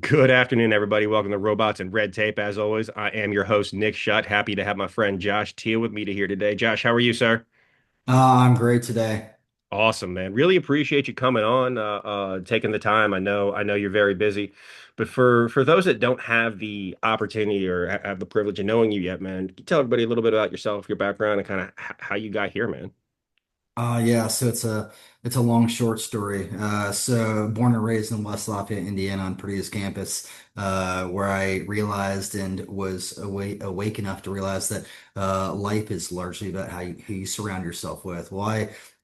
Good afternoon, everybody. Welcome to Robots and Red Tape. As always, I am your host, Nick Shutt. Happy to have my friend Josh Thiel with me to here today. Josh, how are you, sir? I'm great today. Awesome, man. Really appreciate you coming on, taking the time. I know you're very busy, but for those that don't have the opportunity or have the privilege of knowing you yet, man, can you tell everybody a little bit about yourself, your background, and kind of how you got here, man? Yeah, so it's a long short story. So born and raised in West Lafayette, Indiana, on Purdue's campus, where I realized and was awake enough to realize that life is largely about who you surround yourself with.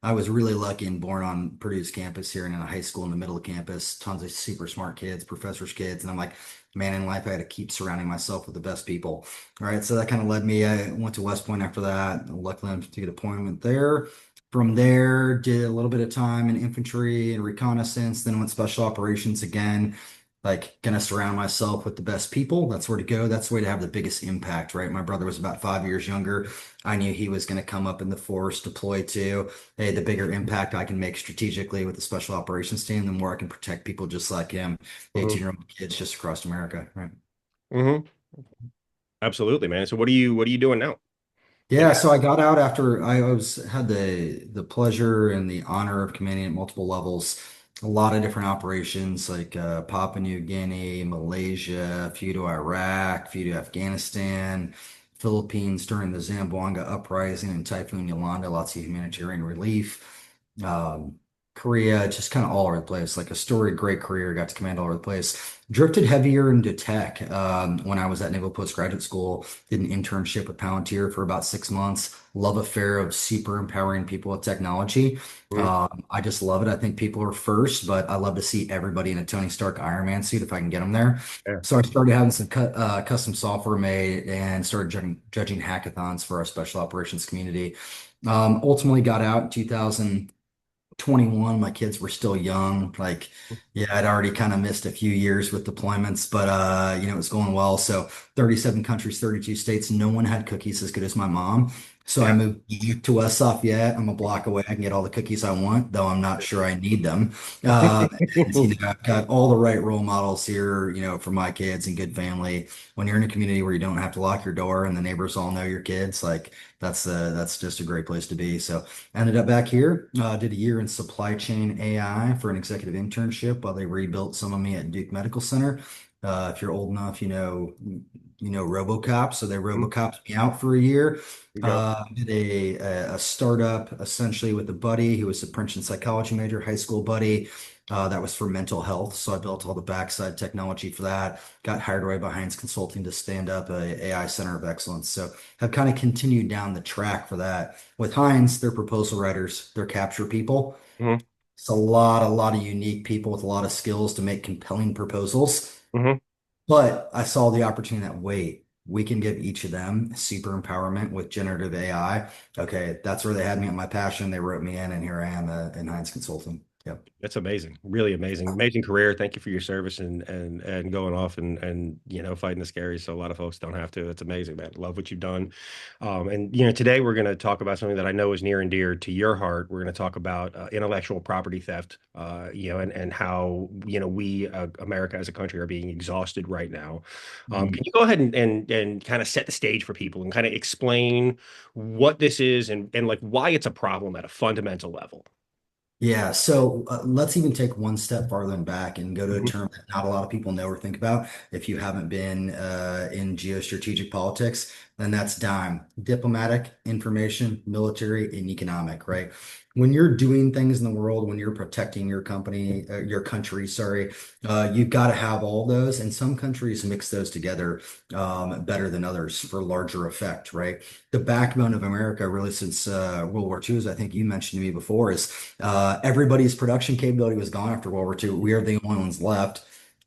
I was really lucky and born on Purdue's campus here and in a high school in the middle of campus, tons of super smart kids, professors' kids, and I'm like, man, in life I had to keep surrounding myself with the best people. All right, so that kind of led me. I went to West Point after that. Luckily, enough to get an appointment there. From there, did a little bit of time in infantry and reconnaissance, then went special operations again. Like, gonna surround myself with the best people. That's where to go. That's the way to have the biggest impact, right? My brother was about 5 years younger. I knew he was gonna come up in the force, deploy to. Hey, the bigger impact I can make strategically with the special operations team, the more I can protect people just like him, Hmm 18-year-old kids just across America, right? hmm Absolutely, man. So what are you doing now? Like, Yeah, so I got out after I was had the pleasure and the honor of commanding at multiple levels, a lot of different operations like Papua New Guinea, Malaysia, a few to Iraq, a few to Afghanistan, Philippines during the Zamboanga uprising and Typhoon Yolanda, lots of humanitarian relief. Um, Korea, just kind of all over the place, like a storied great career, got to command all over the place. Drifted heavier into tech when I was at Naval Postgraduate School. Did an internship with Palantir for about 6 months. Love affair of super empowering people with technology. mhm. I just love it. I think people are first, but I love to see everybody in a Tony Stark Iron Man suit if I can get them there. Yeah. So I started having some custom software made and started judging hackathons for our special operations community. Ultimately got out in 2021. My kids were still young. Like, yeah, I'd already kind of missed a few years with deployments, but it was going well. So 37 countries, 32 states, no one had cookies as good as my mom. So I Yeah. moved to West Lafayette. I'm a block away. I can get all the cookies I want, though I'm not sure I need them. I've got all the right role models here, for my kids and good family. When you're in a community where you don't have to lock your door and the neighbors all know your kids, like that's just a great place to be. So ended up back here, did a year in supply chain AI for an executive internship while they rebuilt some of me at Duke Medical Center. If you're old enough, you know RoboCop. So they Mhm. RoboCoped me out for a year. You go. Did a startup essentially with a buddy who was a Princeton psychology major, high school buddy. That was for mental health. So I built all the backside technology for that. Got hired away by Heinz Consulting to stand up a AI center of excellence. So have kind of continued down the track for that. With Heinz, they're proposal writers, they're capture people. hmm It's a lot of unique people with a lot of skills to make compelling proposals. hmm But I saw the opportunity that wait, we can give each of them super empowerment with generative AI. Okay, that's where they had me at my passion. They wrote me in, and here I am in Heinz Consulting. Yep. That's amazing. Really amazing. Amazing career. Thank you for your service and going off and fighting the scary so a lot of folks don't have to. That's amazing, man. Love what you've done. And today we're going to talk about something that I know is near and dear to your heart. We're going to talk about intellectual property theft. And how we America as a country are being exhausted right now. Can you go ahead and kind of set the stage for people and kind of explain what this is and like why it's a problem at a fundamental level? Yeah, so let's even take one step farther and back and go to a Mhm. term that not a lot of people know or think about. If you haven't been in geostrategic politics, then that's DIME, diplomatic, information, military, and economic, right? When you're doing things in the world, when you're protecting your company, your country, sorry, you've got to have all those. And some countries mix those together better than others for larger effect, right? The backbone of America, really, since World War II, as I think you mentioned to me before, is everybody's production capability was gone after World War II. We are the only ones left.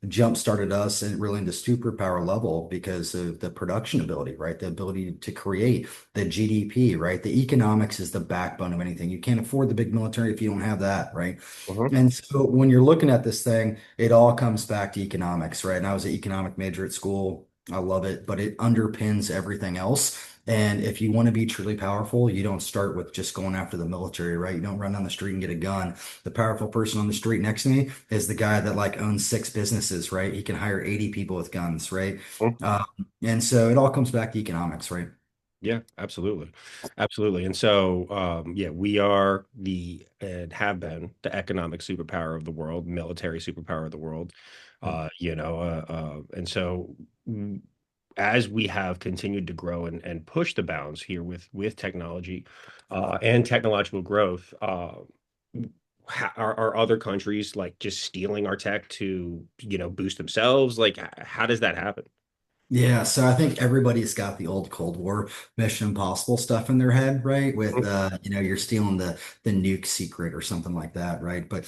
Jump started us and really into superpower level because of the production ability, right? The ability to create the GDP, right? The economics is the backbone of anything. You can't afford the big military if you don't have that, right? Mhm. And so when you're looking at this thing, it all comes back to economics, right? And I was an economic major at school. I love it, but it underpins everything else. And if you want to be truly powerful, you don't start with just going after the military, right? You don't run down the street and get a gun. The powerful person on the street next to me is the guy that like owns six businesses, right? He can hire 80 people with guns, right? Um, and so it all comes back to economics, right? Yeah, absolutely. Absolutely. And so, yeah, we are the and have been the economic superpower of the world, military superpower of the world. And so as we have continued to grow and push the bounds here with technology and technological growth, are other countries like just stealing our tech to, boost themselves? Like, how does that happen? Yeah, so I think everybody's got the old Cold War Mission Impossible stuff in their head, right? With you're stealing the nuke secret or something like that, right? But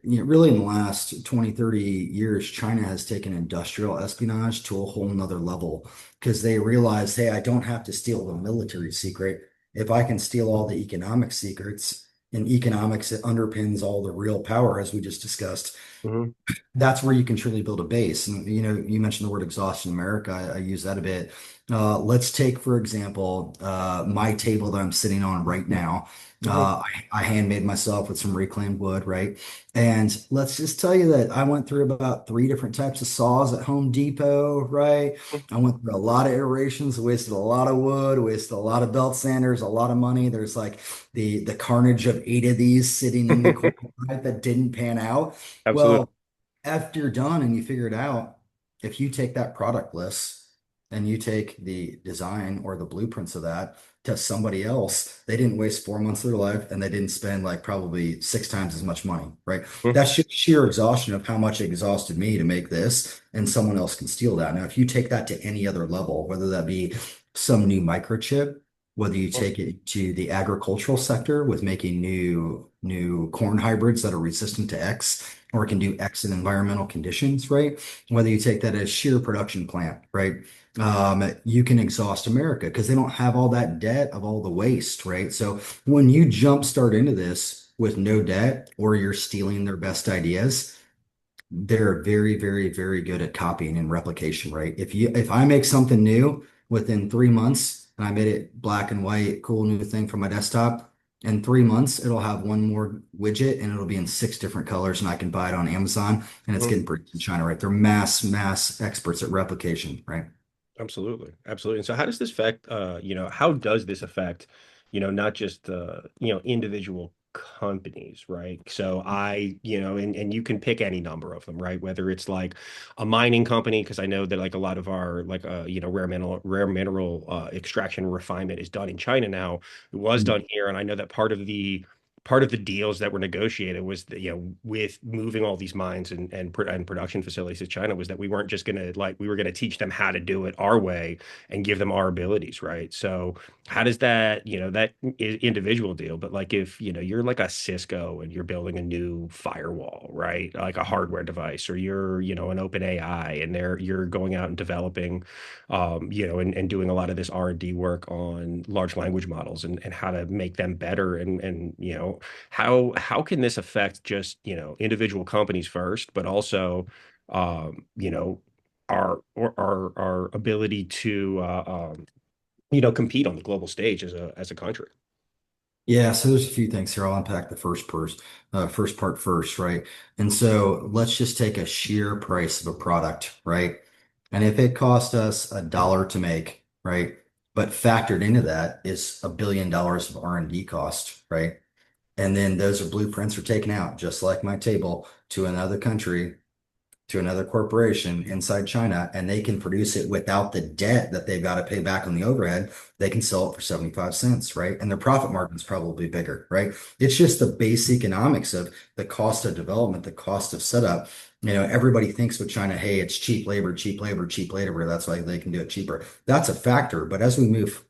really in the last 20, 30 years, China has taken industrial espionage to a whole nother level because they realized, hey, I don't have to steal the military secret. If I can steal all the economic secrets, and economics, it underpins all the real power, as we just discussed. Mhm. That's where you can truly build a base. And you mentioned the word exhaust in America. I use that a bit. Let's take, for example, my table that I'm sitting on right now. Mhm. I handmade myself with some reclaimed wood, right? And let's just tell you that I went through about three different types of saws at Home Depot, right? I went through a lot of iterations, wasted a lot of wood, wasted a lot of belt sanders, a lot of money. There's like the carnage of eight of these sitting in the corner, right, that didn't pan out. Absolutely. Well, after you're done and you figure it out, if you take that product list and you take the design or the blueprints of that to somebody else, they didn't waste 4 months of their life and they didn't spend like probably six times as much money, right? Mhm. That's just sheer exhaustion of how much it exhausted me to make this, and someone else can steal that. Now, if you take that to any other level, whether that be some new microchip, whether you take it to the agricultural sector with making new corn hybrids that are resistant to X, or it can do X in environmental conditions, right? Whether you take that as sheer production plant, right? You can exhaust America because they don't have all that debt of all the waste, right? So when you jumpstart into this with no debt or you're stealing their best ideas, they're very, very, very good at copying and replication, right? If I make something new within 3 months and I made it black and white, cool new thing for my desktop, in 3 months it'll have one more widget and it'll be in six different colors and I can buy it on Amazon and it's Mhm. getting produced in China, right? They're mass experts at replication, right? Absolutely. Absolutely. And so how does this affect, how does this affect, not just, individual companies, right? So and you can pick any number of them, right? Whether it's like a mining company, because I know that like a lot of our like, rare mineral extraction and refinement is done in China now. It was done here. And I know that part of the deals that were negotiated was that, with moving all these mines and production facilities to China was that we weren't just going to like we were going to teach them how to do it our way and give them our abilities, right? So how does that, that individual deal, but like if, you're like a Cisco and you're building a new firewall, right? Like a hardware device, or you're, an open AI and you're going out and developing and doing a lot of this R&D work on large language models and how to make them better and how can this affect just, individual companies first, but also, our ability to, compete on the global stage as a country. Yeah, so there's a few things here. I'll unpack the first part first, right? And so let's just take a sheer price of a product, right? And if it cost us $1 to make, right? But factored into that is $1 billion of R&D cost, right? And then those are blueprints are taken out, just like my table, to another country, to another corporation inside China, and they can produce it without the debt that they've got to pay back on the overhead. They can sell it for 75 cents, right? And their profit margin's probably bigger, right? It's just the base economics of the cost of development, the cost of setup. Everybody thinks with China, hey, it's cheap labor, cheap labor, cheap labor. That's why they can do it cheaper. That's a factor. But as we move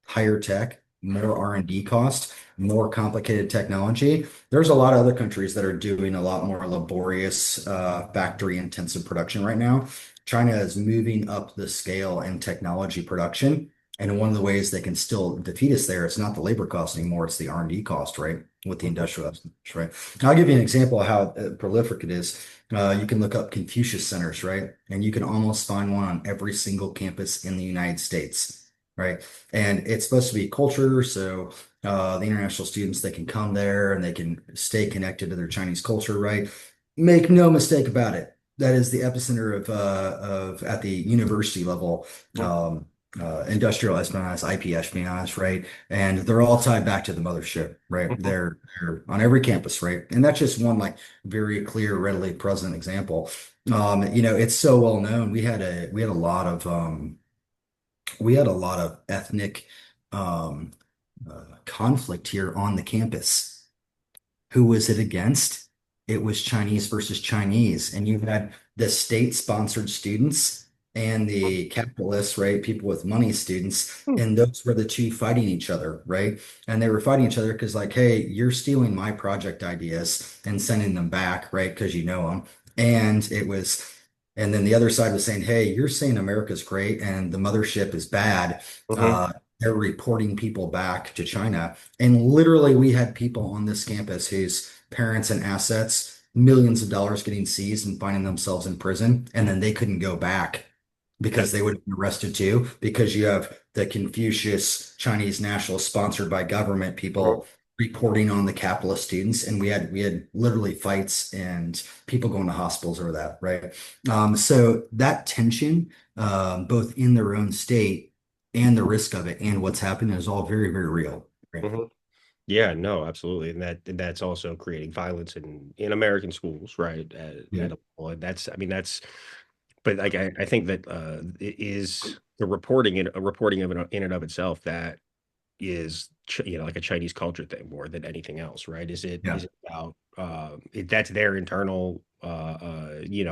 higher tech, more R&D cost, more complicated technology. There's a lot of other countries that are doing a lot more laborious factory intensive production right now. China is moving up the scale in technology production, And one of the ways they can still defeat us there, it's not the labor cost anymore, it's the R&D cost, right? With the Mhm. industrial espionage, right? I'll give you an example of how prolific it is. You can look up Confucius centers, right? And you can almost find one on every single campus in the United States, right? And it's supposed to be culture, so the international students, they can come there and they can stay connected to their Chinese culture, right? Make no mistake about it. That is the epicenter of at the university level, Mhm. um, industrial espionage, IP espionage, right? And they're all tied back to the mothership, right? Mhm. They're on every campus, right? And that's just one like very clear, readily present example. It's so well known. We had a lot of ethnic um, conflict here on the campus. Who was it against? It was Chinese versus Chinese. And you had the state-sponsored students and the capitalists, right? People with money students. Mhm. And those were the two fighting each other, right? And they were fighting each other because, like, hey, you're stealing my project ideas and sending them back, right? Because you know them. And it was, and then the other side was saying, hey, you're saying America's great and the mothership is bad. Mhm. Uh, they're reporting people back to China. And literally, we had people on this campus whose parents and assets, millions of dollars getting seized and finding themselves in prison. And then they couldn't go back because That, they would have been arrested too, because you have the Confucius Chinese nationalists sponsored by government mhm. people reporting on the capitalist students. And we had literally fights and people going to hospitals over that, right? So that tension, both in their own state and the risk of it and what's happening is all very, very real. Right. Mhm. Yeah, no, absolutely, and that's also creating violence in American schools, right? Yeah. And that's, I mean, that's, but like I think that it is the reporting in a reporting of it in and of itself that is like a Chinese culture thing more than anything else, right? Yeah. Is it about that's their internal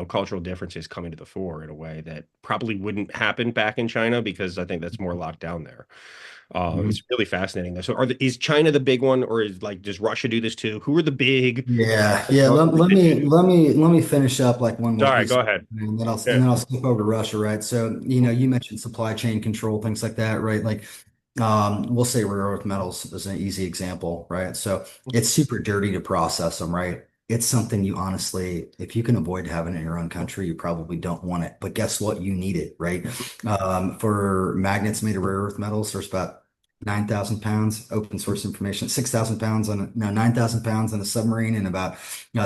cultural differences coming to the fore in a way that probably wouldn't happen back in China because I think that's more locked down there. Mhm. It's really fascinating though. So is China the big one, or is like does Russia do this too? Who are the big Yeah, yeah. Let me finish up like one more All right, piece, go ahead. and Yeah. then I'll skip over to Russia, right? So, you mentioned supply chain control, things like that, right? Like, we'll say rare earth metals is an easy example, right? So it's super dirty to process them, right? It's something you honestly, if you can avoid having it in your own country, you probably don't want it. But guess what? You need it, right? For magnets made of rare earth metals, there's about 9,000 pounds, open source information, 6,000 pounds on no, 9,000 pounds on a submarine and about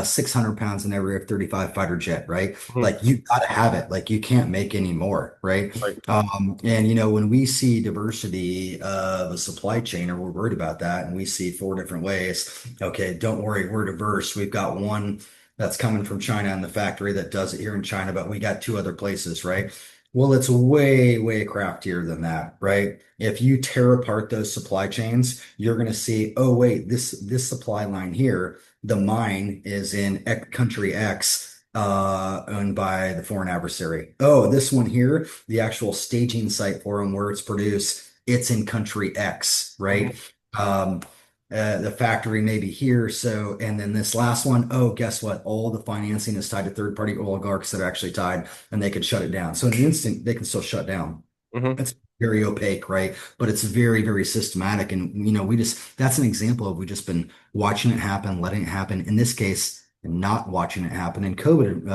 600 pounds in every F-35 fighter jet, right? Mhm. Like you gotta have it. Like you can't make any more, right? Right. And when we see diversity of a supply chain, or we're worried about that, and we see four different ways, okay, don't worry, we're diverse. We've got one that's coming from China in the factory that does it here in China, but we got two other places, right? Well, it's way, way craftier than that, right? If you tear apart those supply chains, you're going to see, oh, wait, this supply line here, the mine is in country X, owned by the foreign adversary. Oh, this one here, the actual staging site for them where it's produced, it's in country X, right? Mhm. Um, the factory may be here. So, and then this last one, oh, guess what? All the financing is tied to third-party oligarchs that are actually tied, and they could shut it down. So in an instant, they can still shut down. Mhm. It's very opaque, right? But it's very, very systematic. And, that's an example of we've just been watching it happen, letting it happen. In this case, not watching it happen. And COVID,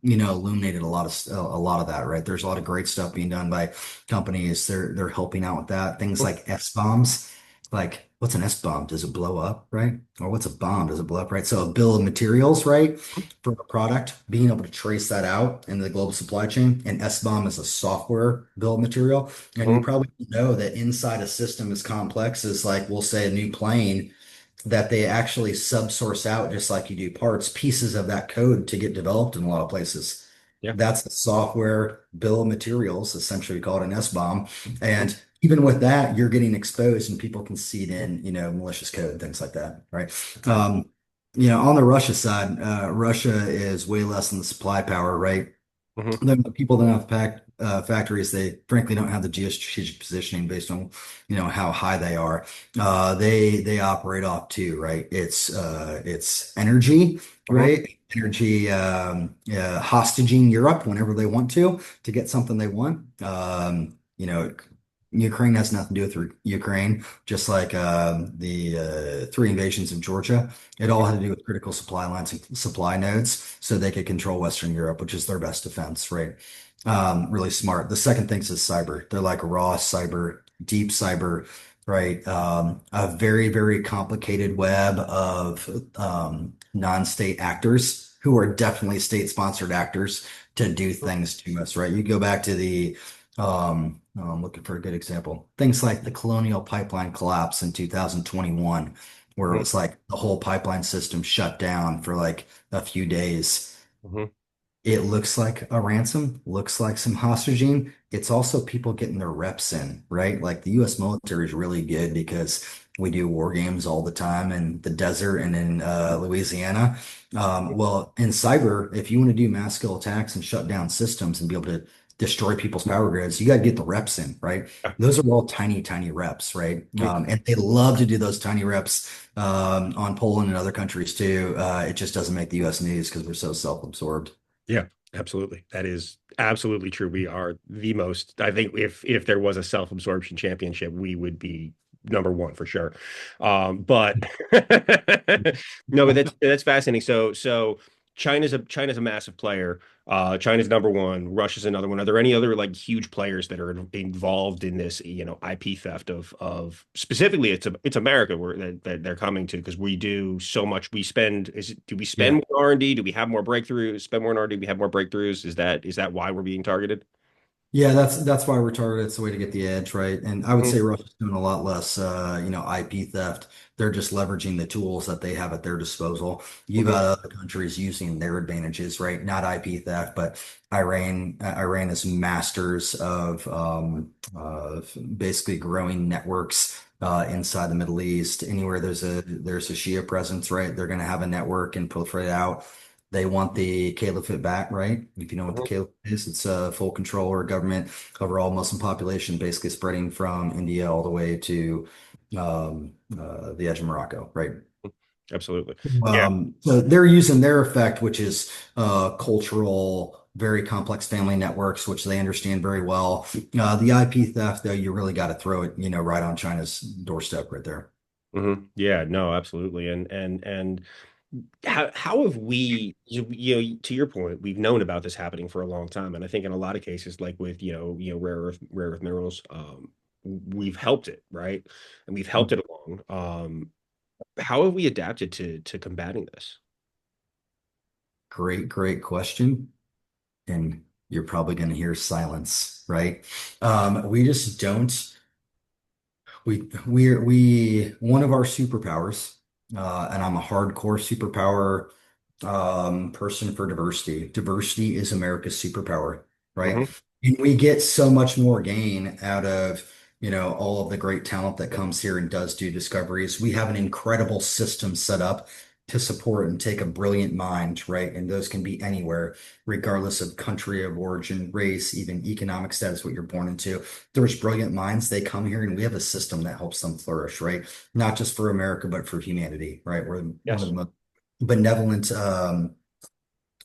illuminated a lot of that, right? There's a lot of great stuff being done by companies. They're helping out with that. Things like S bombs, like what's an S bomb? Does it blow up, right? Or what's a bomb? Does it blow up, right? So a bill of materials, right? For a product, being able to trace that out in the global supply chain. And SBOM is a software bill of material. And you Mhm. probably know that inside a system as complex as, like, we'll say a new plane, that they actually subsource out, just like you do parts, pieces of that code to get developed in a lot of places. Yeah. That's the software bill of materials, essentially we call it an SBOM. Mhm. And even with that, you're getting exposed and people can seed in, malicious code, things like that, right? Um, on the Russia side, Russia is way less than the supply power, right? Mhm. The people that have factories, they frankly don't have the geostrategic positioning based on, how high they are. They operate off too, right? It's energy, Mhm. right? Energy hostaging Europe whenever they want to get something they want. Ukraine has nothing to do with Ukraine, just like the three invasions of Georgia. It all had to do with critical supply lines and supply nodes so they could control Western Europe, which is their best defense, right? Really smart. The second thing is cyber. They're like raw cyber, deep cyber, right? A very, very complicated web of non-state actors who are definitely state-sponsored actors to do things to us, right? You go back to I'm looking for a good example. Things like the Colonial Pipeline collapse in 2021, where it Mhm, was like the whole pipeline system shut down for like a few days. mhm. It looks like a ransom, looks like some hostage. It's also people getting their reps in, right? Like the US military is really good because we do war games all the time in the desert and in Louisiana. Well, in cyber, if you want to do mass scale attacks and shut down systems and be able to destroy people's power grids, you got to get the reps in, right? Yeah. Those are all tiny, tiny reps, right? Mhm. And they love to do those tiny reps on Poland and other countries too. It just doesn't make the US news because we're so self-absorbed. Yeah, absolutely. That is absolutely true. We are the most, I think if there was a self-absorption championship, we would be number one for sure. But no, but that's fascinating. So China's a massive player. China's number one. Russia's another one. Are there any other like huge players that are involved in this, IP theft of specifically it's America where that they're coming to because we do so much. Do we spend Yeah. more R&D? Do we have more breakthroughs? Spend more on R&D? Do we have more breakthroughs? Is that why we're being targeted? Yeah, that's why we're targeted. It's a way to get the edge, right? And I would Mhm, say Russia's doing a lot less, IP theft. They're just leveraging the tools that they have at their disposal. You mhm, got other countries using their advantages, right? Not IP theft, but Iran is masters of basically growing networks inside the Middle East. Anywhere there's a Shia presence, right? They're going to have a network and proliferate out. They want the caliphate back, right? If you know what the mhm. caliphate is, it's a full control or government over all Muslim population, basically spreading from India all the way to the edge of Morocco, right? Absolutely. Yeah. So they're using their effect, which is cultural, very complex family networks, which they understand very well. The IP theft, though, you really got to throw it, right on China's doorstep right there. Yeah, no, absolutely. And how have we, to your point, we've known about this happening for a long time, and I think in a lot of cases, like with rare earth minerals, we've helped it, right? And we've helped it along. How have we adapted to combating this? Great, great question. And you're probably going to hear silence, right? We just don't. One of our superpowers, and I'm a hardcore superpower person for diversity. Diversity is America's superpower, right? Hmm. And we get so much more gain out of, all of the great talent that comes here and does do discoveries. We have an incredible system set up to support and take a brilliant mind, right? And those can be anywhere, regardless of country of origin, race, even economic status, what you're born into. There's brilliant minds. They come here and we have a system that helps them flourish, right? Not just for America, but for humanity, right? We're one of Yes. the most benevolent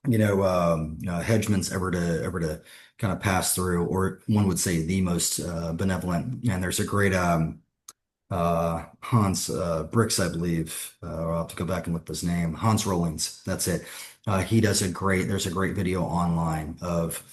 hegemons ever to kind of pass through, or one would say the most benevolent. And there's a great Hans Bricks, I believe. I'll have to go back and look up his name. Hans Rollins. That's it. There's a great video online of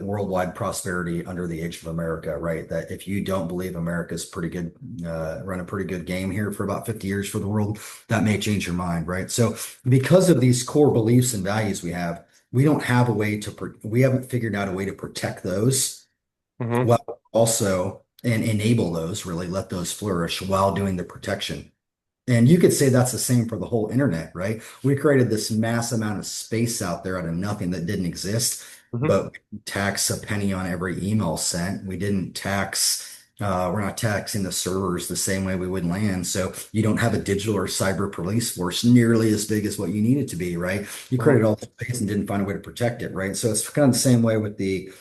worldwide prosperity under the age of America, right? That if you don't believe America's pretty good, run a pretty good game here for about 50 years for the world, that may change your mind, right? So because of these core beliefs and values we don't have a way we haven't figured out a way to protect those Hmm. well, also, and enable those, really let those flourish while doing the protection. And you could say that's the same for the whole internet, right? We created this mass amount of space out there out of nothing that didn't exist, Hmm. but we didn't tax a penny on every email sent. We're not taxing the servers the same way we would land. So you don't have a digital or cyber police force nearly as big as what you need it to be, right? You Hmm. created all the space and didn't find a way to protect it, right? So it's kind of the same way with the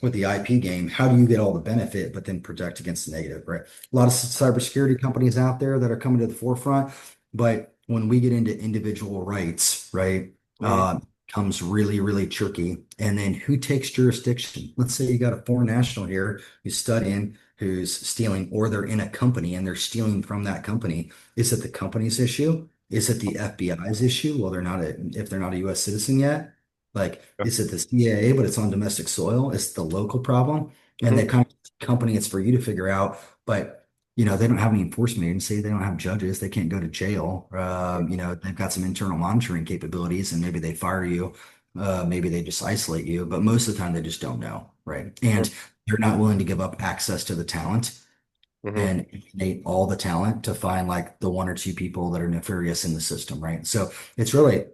IP game. How do you get all the benefit, but then protect against the negative, right? A lot of cybersecurity companies out there that are coming to the forefront, but when we get into individual rights, right, Hmm. comes really, really tricky. And then who takes jurisdiction? Let's say you got a foreign national here who's studying. who's stealing, or they're in a company and they're stealing from that company, is it the company's issue? Is it the FBI's issue? Well, if they're not a US citizen yet. Like, is it the CIA, but it's on domestic soil? Is it the local problem? And they Hmm. kind of company, it's for you to figure out. But they don't have any enforcement agency. They don't have judges. They can't go to jail. They've got some internal monitoring capabilities, and maybe they fire you. Maybe they just isolate you. But most of the time, they just don't know, right? And they're not willing to give up access to the talent Hmm. and eliminate all the talent to find like the one or two people that are nefarious in the system, right? So it's really,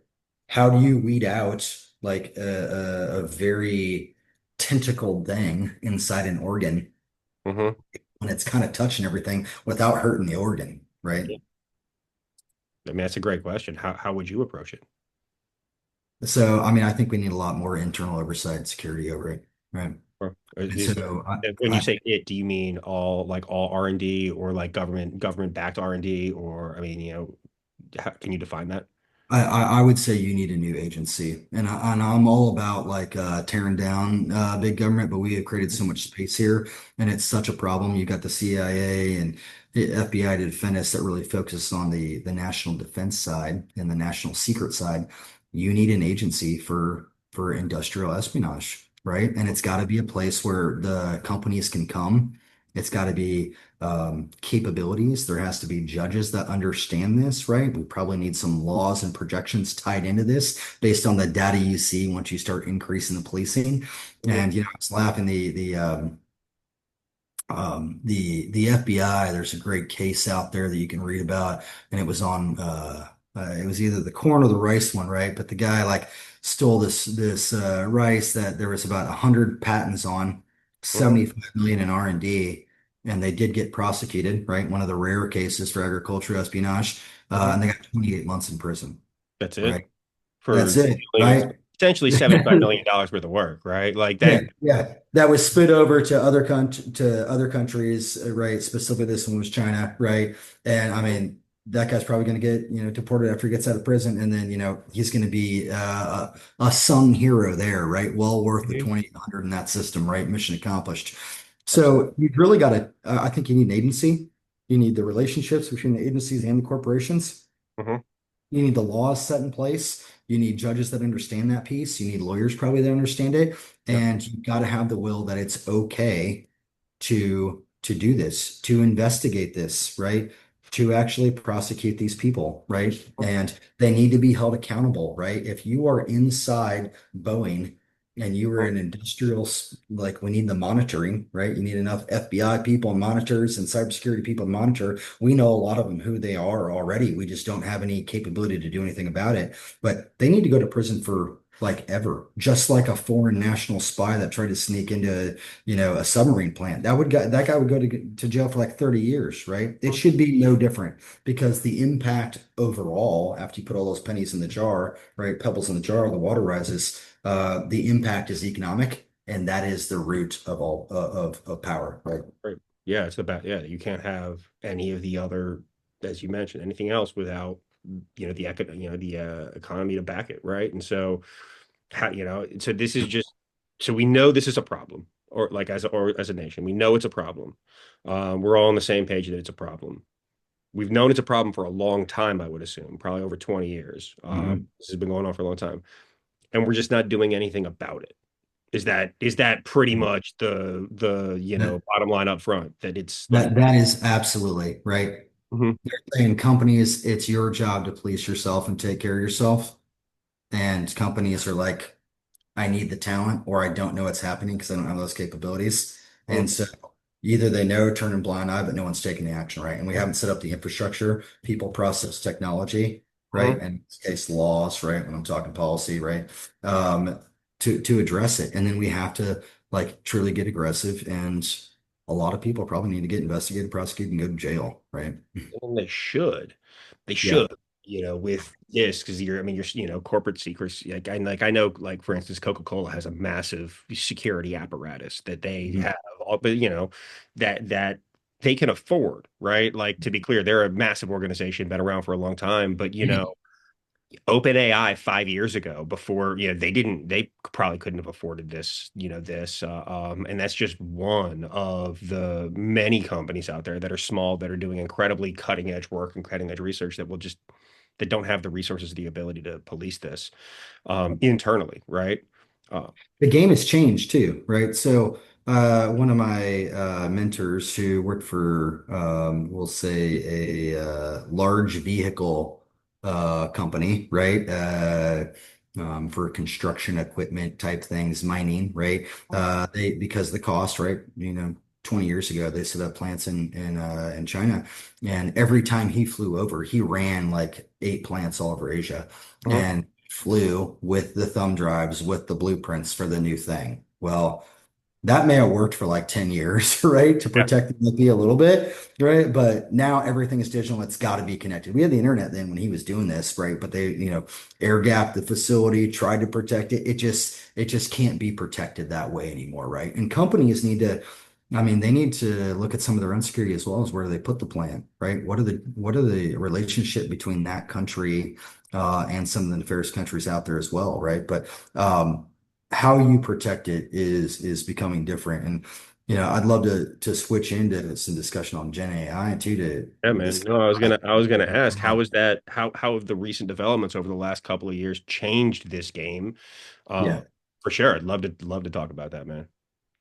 how do you weed out like a very tentacled thing inside an organ Hmm. when it's kind of touching everything without hurting the organ, right? Yeah. I mean, that's a great question. How would you approach it? So, I mean, I think we need a lot more internal oversight and security over it, right? Or And is so, when you I, say it, do you mean all R&D or like government backed R&D, or I mean, can you define that? I would say you need a new agency, and I'm all about like tearing down big government, but we have created so much space here, and it's such a problem. You got the CIA and the FBI to defend us that really focuses on the national defense side and the national secret side. You need an agency for industrial espionage, right? And it's got to be a place where the companies can come. It's got to be capabilities. There has to be judges that understand this, right? We probably need some laws and projections tied into this based on the data you see once you start increasing the policing. Hmm. And I was laughing the FBI. There's a great case out there that you can read about, and it was on it was either the corn or the rice one, right? But the guy like stole this rice that there was about 100 patents on, Hmm. 75 million in R&D, and they did get prosecuted, right? One of the rare cases for agricultural espionage, Hmm. and they got 28 months in prison, That's it right? for That's it, stealing right? essentially $75 million worth of work, right? Like Yeah, that. yeah. That was spit over to other countries, right? Specifically, this one was China, right? And I mean, that guy's probably going to get, deported after he gets out of prison, and then, he's going to be a sung hero there, right? Well worth the Mhm. 2,800 in that system, right? Mission accomplished. Absolutely. So you've really got to, I think you need an agency. You need the relationships between the agencies and the corporations. Hmm. You need the laws set in place. You need judges that understand that piece. You need lawyers probably that understand it. Yep. And you've got to have the will that it's okay to do this, to investigate this, right? To actually prosecute these people, right? And they need to be held accountable, right? If you are inside Boeing and you were an industrial, like we need the monitoring, right? You need enough FBI people and monitors and cybersecurity people to monitor. We know a lot of them who they are already. We just don't have any capability to do anything about it. But they need to go to prison for like ever, just like a foreign national spy that tried to sneak into a submarine plant. That guy would go to jail for like 30 years, right? It should be no different because the impact overall, after you put all those pennies in the jar, right, pebbles in the jar, the water rises. The impact is economic, and that is the root of all of power, right? Right. Yeah, it's about, yeah, you can't have any of the other, as you mentioned, anything else without, the economy to back it, right? And so so this is just, so we know this is a problem, or like as a nation, we know it's a problem. We're all on the same page that it's a problem. We've known it's a problem for a long time, I would assume, probably over 20 years. Mhm. This has been going on for a long time, and we're just not doing anything about it. Is that pretty much the That, bottom line up front, that it's like, that is absolutely right. mhm, They're saying companies, it's your job to police yourself and take care of yourself. And companies are like, I need the talent or I don't know what's happening because I don't have those capabilities. mhm, And so either they know, turn a blind eye, but no one's taking the action, right? And we haven't set up the infrastructure, people, process, technology, right? mhm. And in this case, laws, right? When I'm talking policy, right? Um, to address it. And then we have to like truly get aggressive. And a lot of people probably need to get investigated, prosecuted, and go to jail, right? And they should. They Yeah. should, with this, because I mean, corporate secrets. Like I know, like for instance, Coca-Cola has a massive security apparatus that they Mhm. have, but that they can afford, right? Like, to be clear, they're a massive organization, been around for a long time, but OpenAI 5 years ago, before, they probably couldn't have afforded this, and that's just one of the many companies out there that are small, that are doing incredibly cutting edge work and cutting edge research, that don't have the resources, the ability to police this internally, right? Uh, The game has changed too, right? So, one of my mentors who worked for, we'll say, a large vehicle company, right? For construction equipment type things, mining, right? They because the cost, right? 20 years ago, they set up plants in China, and every time he flew over, he ran like 8 plants all over Asia, mhm. and flew with the thumb drives with the blueprints for the new thing. Well, that may have worked for like 10 years, right? To Yeah. protect the IP a little bit, right? But now everything is digital. It's got to be connected. We had the internet then when he was doing this, right? But they, air gapped the facility, tried to protect it. It just can't be protected that way anymore, right? And companies need to, I mean, they need to look at some of their own security as well as where do they put the plant, right? What are the relationship between that country and some of the nefarious countries out there as well, right? But how you protect it is becoming different. And I'd love to switch into some discussion on Gen AI too to Yeah, man. this. No, I was gonna ask, how have the recent developments over the last couple of years changed this game? Uh, Yeah. for sure. I'd love to talk about that, man.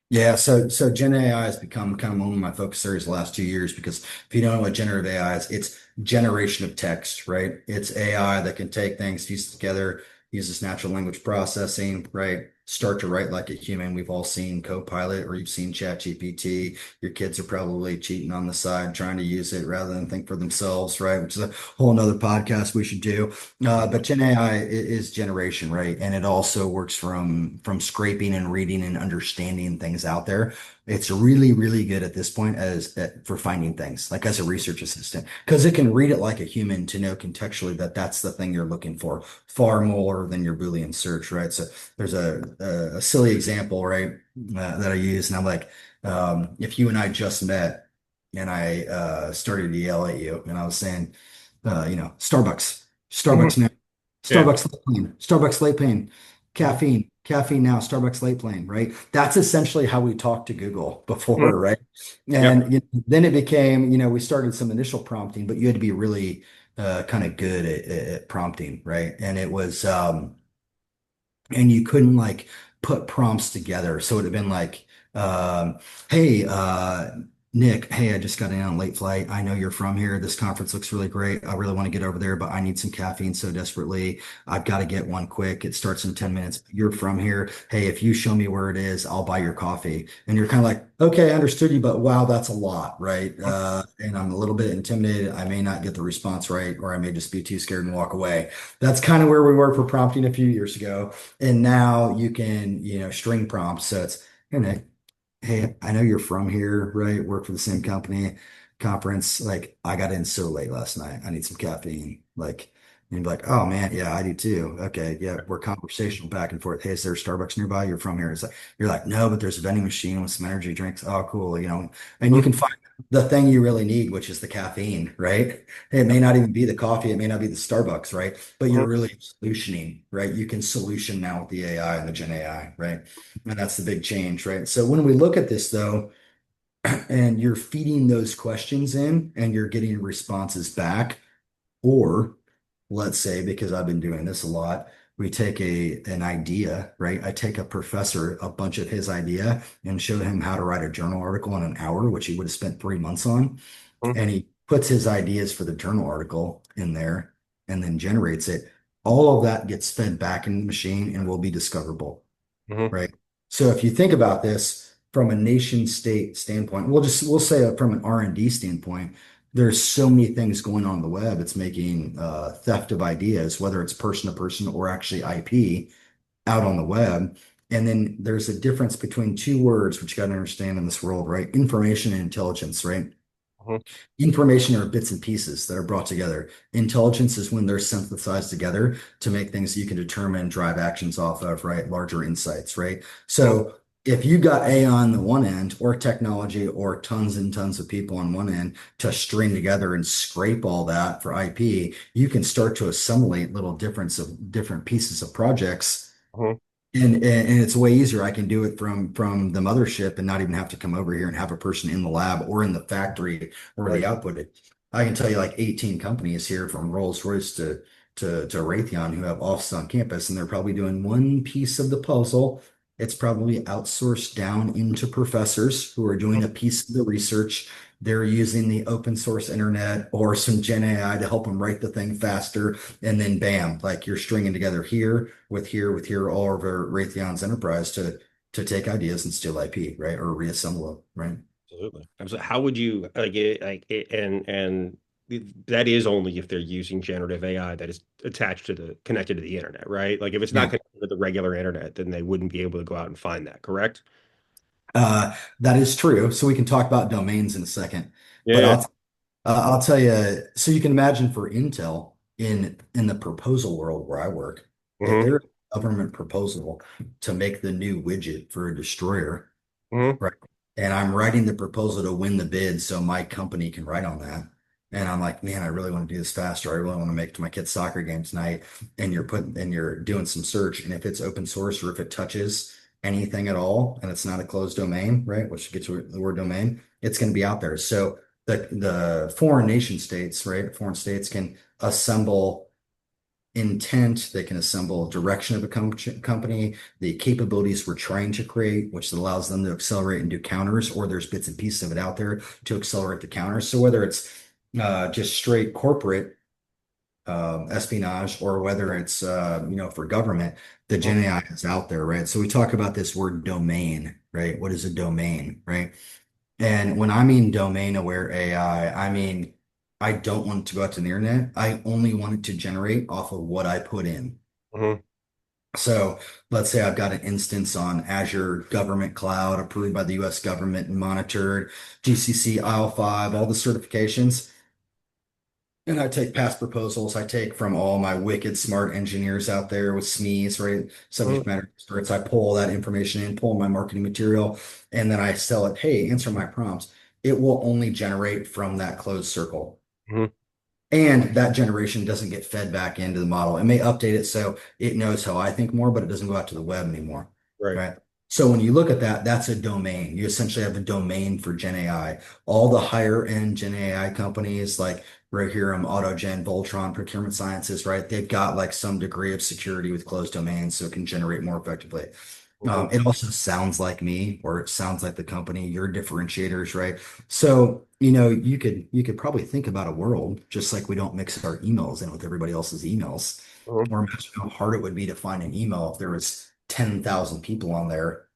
Yeah, so Gen AI has become kind of one of my focus areas the last 2 years because if you don't know what generative AI is, it's generation of text, right? It's AI that can take things, piece it together, uses natural language processing, right? Start to write like a human. We've all seen Copilot or you've seen ChatGPT. Your kids are probably cheating on the side, trying to use it rather than think for themselves, right? Which is a whole nother podcast we should do. But Gen AI is generation, right? And it also works from scraping and reading and understanding things out there. It's really, really good at this point for finding things, like as a research assistant, because it can read it like a human to know contextually that that's the thing you're looking for, far more than your Boolean search, right? So there's a silly example, right, that I use, and I'm like, if you and I just met, and I started to yell at you, and I was saying, Starbucks, Mhm. Starbucks now, Yeah. Starbucks late pain, caffeine now, Starbucks late plane, right? That's essentially how we talked to Google Mhm. before, right? Yep. And then it became, we started some initial prompting, but you had to be really kind of good at prompting, right? And you couldn't like put prompts together. So it'd have been like, um, hey, Nick, hey, I just got in on a late flight. I know you're from here. This conference looks really great. I really want to get over there, but I need some caffeine so desperately. I've got to get one quick. It starts in 10 minutes. You're from here. Hey, if you show me where it is, I'll buy your coffee. And you're kind of like, okay, I understood you, but wow, that's a lot, right? And I'm a little bit intimidated. I may not get the response right, or I may just be too scared and walk away. That's kind of where we were for prompting a few years ago. And now you can, string prompts. So it's, hey, I know you're from here, right? Work for the same company, conference. Like, I got in so late last night. I need some caffeine. Like, and you'd be like, oh man, yeah, I do too. Okay, yeah, we're conversational back and forth. Hey, is there a Starbucks nearby? You're from here. It's like you're like, no, but there's a vending machine with some energy drinks. Oh, cool. And you Mhm. can find the thing you really need, which is the caffeine, right? It may not even be the coffee, it may not be the Starbucks, right? But you're Mhm. really solutioning, right? You can solution now with the AI and the Gen AI, right? And that's the big change, right? So when we look at this though, and you're feeding those questions in and you're getting responses back, or let's say, because I've been doing this a lot, we take an idea, right? I take a professor, a bunch of his idea, and show him how to write a journal article in an hour, which he would have spent 3 months on. Mhm. And he puts his ideas for the journal article in there and then generates it. All of that gets fed back in the machine and will be discoverable, Mhm. right? So if you think about this from a nation state standpoint, we'll say from an R&D standpoint, there's so many things going on the web. It's making theft of ideas, whether it's person to person or actually IP out on the web. And then there's a difference between two words, which you got to understand in this world, right? Information and intelligence, right? Mhm. Information are bits and pieces that are brought together. Intelligence is when they're synthesized together to make things you can determine, drive actions off of, right? Larger insights, right? Mhm. So if you got AI on the one end, or technology, or tons and tons of people on one end to string together and scrape all that for IP, you can start to assimilate little difference of different pieces of projects. Mhm. And it's way easier. I can do it from the mothership and not even have to come over here and have a person in the lab or in the factory where Right. the output is. I can tell you like 18 companies here from Rolls-Royce to Raytheon who have offices on campus, and they're probably doing one piece of the puzzle. It's probably outsourced down into professors who are doing a piece of the research. They're using the open source internet or some Gen AI to help them write the thing faster. And then bam, like you're stringing together here with here, all over Raytheon's enterprise to take ideas and steal IP, right? Or reassemble them, right? Absolutely. How would you and that is only if they're using generative AI that is attached to the connected to the internet, right? Like if it's not Yeah. connected to the regular internet, then they wouldn't be able to go out and find that, correct? That is true. So we can talk about domains in a second, but Yeah. I'll tell you. So you can imagine for Intel in the proposal world where I work, if Hmm. there's a government proposal to make the new widget for a destroyer. Hmm. Right. And I'm writing the proposal to win the bid so my company can write on that. And I'm like, man, I really want to do this faster. I really want to make it to my kid's soccer game tonight. And you're doing some search. And if it's open source or if it touches anything at all, and it's not a closed domain, right? Which gets the word domain, it's going to be out there. So the foreign nation states, right? Foreign states can assemble intent, they can assemble direction of a company, the capabilities we're trying to create, which allows them to accelerate and do counters, or there's bits and pieces of it out there to accelerate the counters. So whether it's just straight corporate espionage or whether it's for government, the Hmm. Gen AI is out there, right? So we talk about this word domain, right? What is a domain, right? And when I mean domain aware AI, I mean, I don't want it to go out to the internet. I only want it to generate off of what I put in. Hmm. So let's say I've got an instance on Azure Government Cloud approved by the US government and monitored, GCC IL5, all the certifications. And I take past proposals. I take from all my wicked smart engineers out there with SMEs, right? Hmm. Subject matter experts. I pull that information in, pull my marketing material, and then I sell it. Hey, answer my prompts. It will only generate from that closed circle. Hmm. And that generation doesn't get fed back into the model. It may update it so it knows how I think more, but it doesn't go out to the web anymore, Right. right? So when you look at that, that's a domain. You essentially have a domain for Gen AI. All the higher end Gen AI companies like Rohirrim, AutoGen, Voltron, Procurement Sciences, right? They've got like some degree of security with closed domains so it can generate more effectively. Hmm. It also sounds like me, or it sounds like the company, your differentiators, right? So, you could probably think about a world just like we don't mix our emails in with everybody else's emails. Hmm. Or imagine how hard it would be to find an email if there was 10,000 people on there,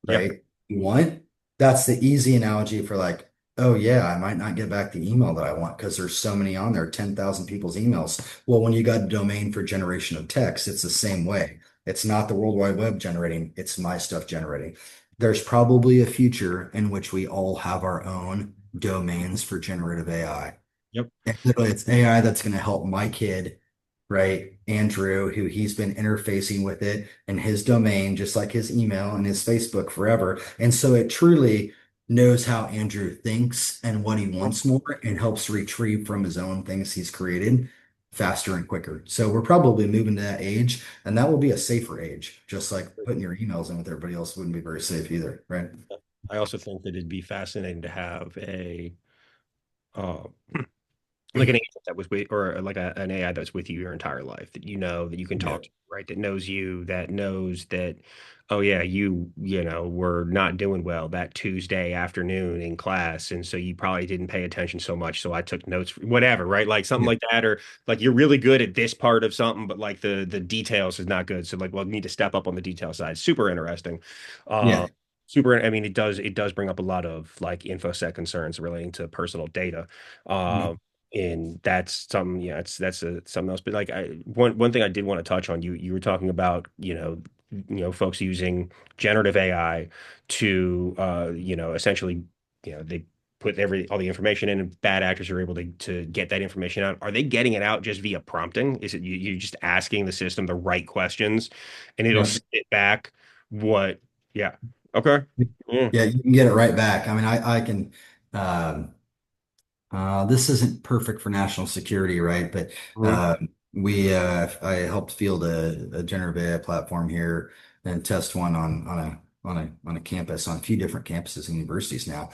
Yep. right? You want? That's the easy analogy for like, oh yeah, I might not get back the email that I want because there's so many on there, 10,000 people's emails. Well, when you got a domain for generation of text, it's the same way. It's not the World Wide Web generating, it's my stuff generating. There's probably a future in which we all have our own domains for generative AI. Yep. And literally, it's AI that's going to help my kid, right? Andrew, who he's been interfacing with it in his domain, just like his email and his Facebook forever. And so it truly knows how Andrew thinks and what he wants more and helps retrieve from his own things he's created faster and quicker. So we're probably moving to that age, and that will be a safer age, just like putting your emails in with everybody else wouldn't be very safe either, right? I also think that it'd be fascinating to have uh, like an agent that was with, or like an AI that's with you your entire life that you know that you can Yeah. talk to, right? That knows you, that knows that, oh yeah, were not doing well that Tuesday afternoon in class, and so you probably didn't pay attention so much, so I took notes, whatever, right? Like something Yeah. like that, or like you're really good at this part of something, but like the details is not good, so like, well, you need to step up on the detail side. Super interesting. Uh, Yeah. super. I mean, it does bring up a lot of like infosec concerns relating to personal data. Mhm. Um, and that's something, yeah, something else. But like one thing I did want to touch on, you were talking about, folks using generative AI to essentially, they put all the information in, and bad actors are able to get that information out. Are they getting it out just via prompting? Is it you're just asking the system the right questions and it'll Yeah. spit back what, yeah. Okay. Yeah. Yeah, you can get it right back. I mean, I can. Um, this isn't perfect for national security, right? But Hmm. I helped field a generative AI platform here and test one on a campus, on a few different campuses and universities now.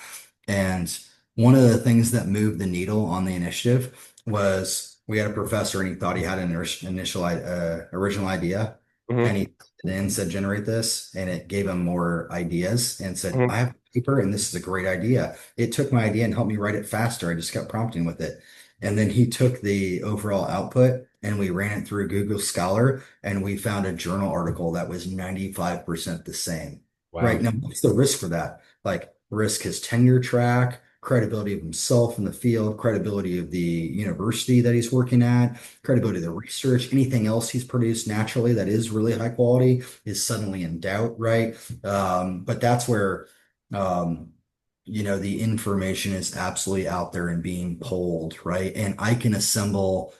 And one of the things that moved the needle on the initiative was we had a professor and he thought he had an original idea, Hmm. and he then said generate this, and it gave him more ideas and said Hmm. I have a paper and this is a great idea. It took my idea and helped me write it faster. I just kept prompting with it. And then he took the overall output and we ran it through Google Scholar and we found a journal article that was 95% the same. Right Wow. now, what's the risk for that? Like, risk his tenure track, credibility of himself in the field, credibility of the university that he's working at, credibility of the research, anything else he's produced naturally that is really high quality is suddenly in doubt, right? But that's where um, the information is absolutely out there and being pulled, right? And I can assemble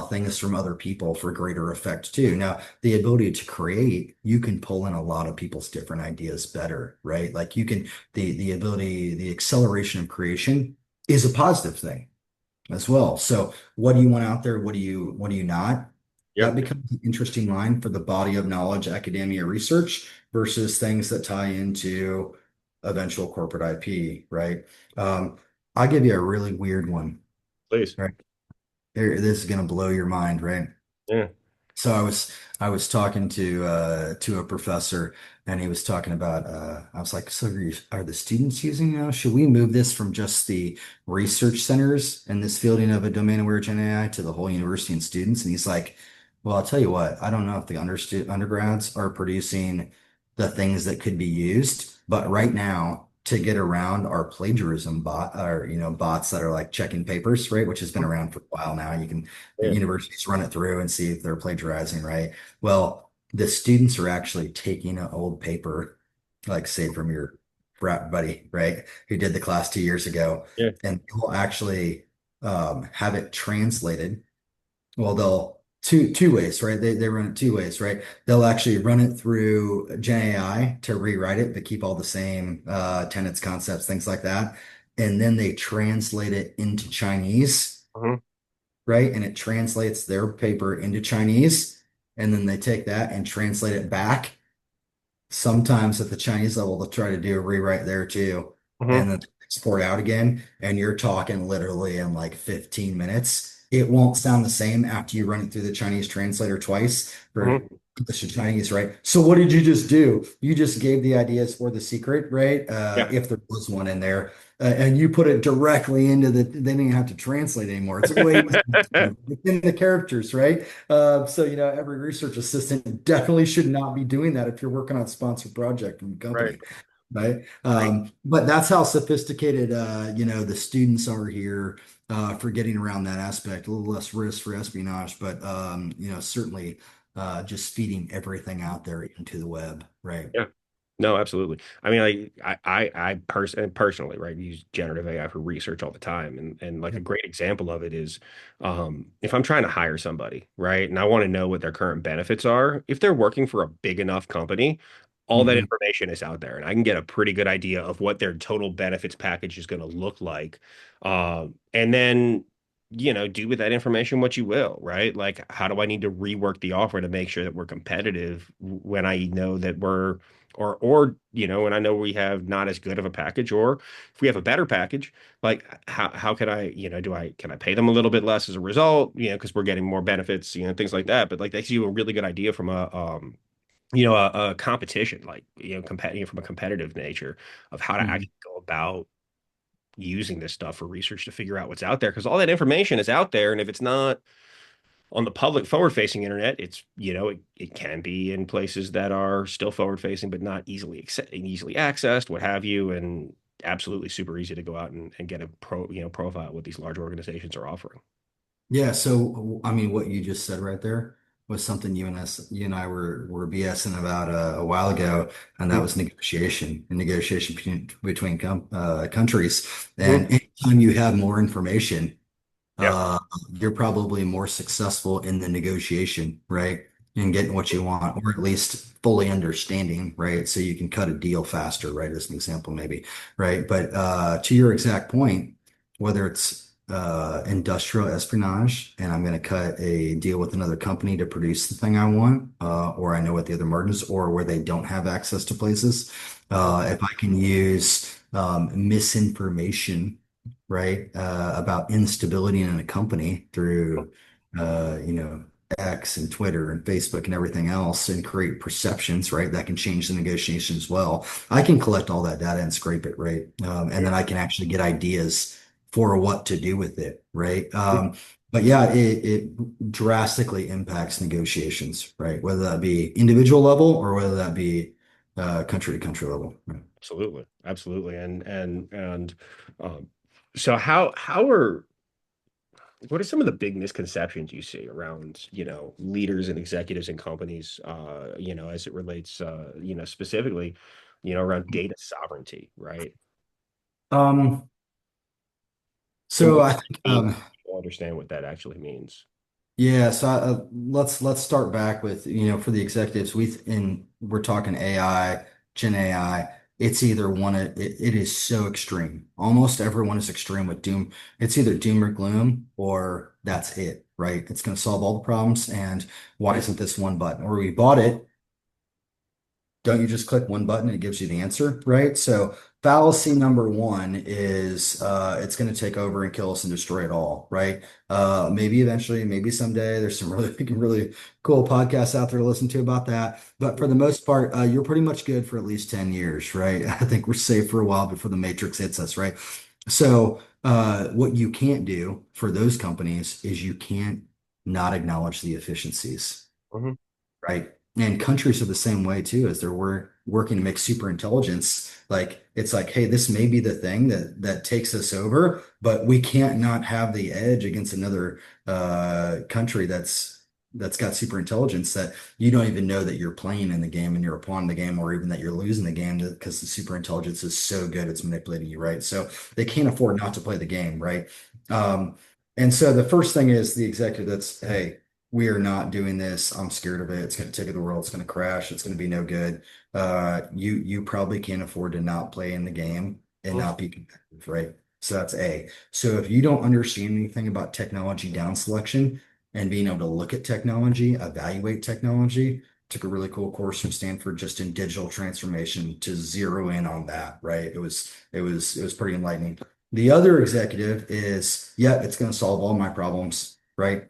things from other people for greater effect too. Now, the ability to create, you can pull in a lot of people's different ideas better, right? Like you can, the ability, the acceleration of creation is a positive thing as well. So what do you want out there? What do you not? That Yep. becomes an interesting line for the body of knowledge, academia research versus things that tie into eventual corporate IP, right? Um, I'll give you a really weird one, Please. right? This is gonna blow your mind, right? Yeah. So I was talking to a professor and he was talking about I was like, so are the students using now? Should we move this from just the research centers and this fielding of a domain-aware Gen AI to the whole university and students? And he's like, well, I'll tell you what, I don't know if the undergrads are producing the things that could be used, but right now to get around our plagiarism bots that are like checking papers, right? Which has been around for a while now. You can the Yeah. universities run it through and see if they're plagiarizing, right? Well, the students are actually taking an old paper, like say from your frat buddy, right, who did the class 2 years ago, Yeah. and they'll actually have it translated. Well, they'll two ways, right? They run it two ways, right? They'll actually run it through Gen AI to rewrite it, but keep all the same tenets, concepts, things like that. And then they translate it into Chinese, Hmm. right? And it translates their paper into Chinese. And then they take that and translate it back. Sometimes at the Chinese level, they'll try to do a rewrite there too, and Hmm. then export out again. And you're talking literally in like 15 minutes. It won't sound the same after you run it through the Chinese translator twice for Hmm. English to Chinese, right? So what did you just do? You just gave the ideas for the secret, right? Yeah. If there was one in there, and you put it directly into the, they didn't have to translate anymore. It's way within the characters, right? So, every research assistant definitely should not be doing that if you're working on a sponsored project in the Right. company, right? Right. But that's how sophisticated, the students are here for getting around that aspect. A little less risk for espionage, but, certainly just feeding everything out there into the web, right? Yeah. No, absolutely. I mean, personally, right, use generative AI for research all the time, and like a Yeah. great example of it is, if I'm trying to hire somebody, right, and I want to know what their current benefits are, if they're working for a big enough company, all that Mhm. information is out there, and I can get a pretty good idea of what their total benefits package is going to look like, and then. Do with that information what you will, right? Like, how do I need to rework the offer to make sure that we're competitive when I know that we're and I know we have not as good of a package, or if we have a better package, like how can I, can I pay them a little bit less as a result, because we're getting more benefits, things like that. But like that gives you a really good idea from a competition, like, from a competitive nature of how to Mhm. actually go about using this stuff for research to figure out what's out there, because all that information is out there, and if it's not on the public forward-facing internet, it can be in places that are still forward-facing, but not easily accessed, what have you, and absolutely super easy to go out and get a profile what these large organizations are offering. Yeah, so I mean, what you just said right there was something you and I were BSing about a while ago, and that Mhm. was negotiation between countries. And Mhm. anytime you have more information, Yeah. uh, you're probably more successful in the negotiation, right? and getting what you want, or at least fully understanding, right? So you can cut a deal faster, right? As an example, maybe, right? But to your exact point, whether it's industrial espionage and I'm going to cut a deal with another company to produce the thing I want, or I know what the other margins, or where they don't have access to places, if I can use misinformation, right, about instability in a company through, you know, X and Twitter and Facebook and everything else and create perceptions, right? That can change the negotiation as well. I can collect all that data and scrape it, right? And then I can actually get ideas for what to do with it, right? But yeah, it drastically impacts negotiations, right? Whether that be individual level or whether that be country to country level. Right? Absolutely, absolutely, and um, so how are what are some of the big misconceptions you see around, leaders and executives in companies, as it relates, specifically, around data sovereignty, right? Um, And so what I does think it mean? People understand what that actually means. yeah, so let's start back with, for the executives, we're talking AI, Gen AI. It's either it is so extreme. Almost everyone is extreme with doom. It's either doom or gloom or that's it, right? It's going to solve all the problems. And why isn't this one button? Or we bought it, don't you just click one button and it gives you the answer, right? So fallacy number one is it's going to take over and kill us and destroy it all, right? Maybe eventually, maybe someday. There's some really really cool podcasts out there to listen to about that. But for the most part, you're pretty much good for at least 10 years, right? I think we're safe for a while before the Matrix hits us, right? So what you can't do for those companies is you can't not acknowledge the efficiencies. Hmm. Right. And countries are the same way too, as they're working to make super intelligence. Like it's like, hey, this may be the thing that takes us over, but we can't not have the edge against another country that's got super intelligence that you don't even know that you're playing in the game and you're a pawn in the game, or even that you're losing the game because the super intelligence is so good it's manipulating you, right? So they can't afford not to play the game, right? Um, and so the first thing is the executive that's, hey, we are not doing this. I'm scared of it. It's going to take over the world. It's going to crash. It's going to be no good. You probably can't afford to not play in the game and not be competitive, right? So that's A. So if you don't understand anything about technology down selection and being able to look at technology, evaluate technology, took a really cool course from Stanford just in digital transformation to zero in on that, right? It was pretty enlightening. The other executive is, yeah, it's going to solve all my problems, right?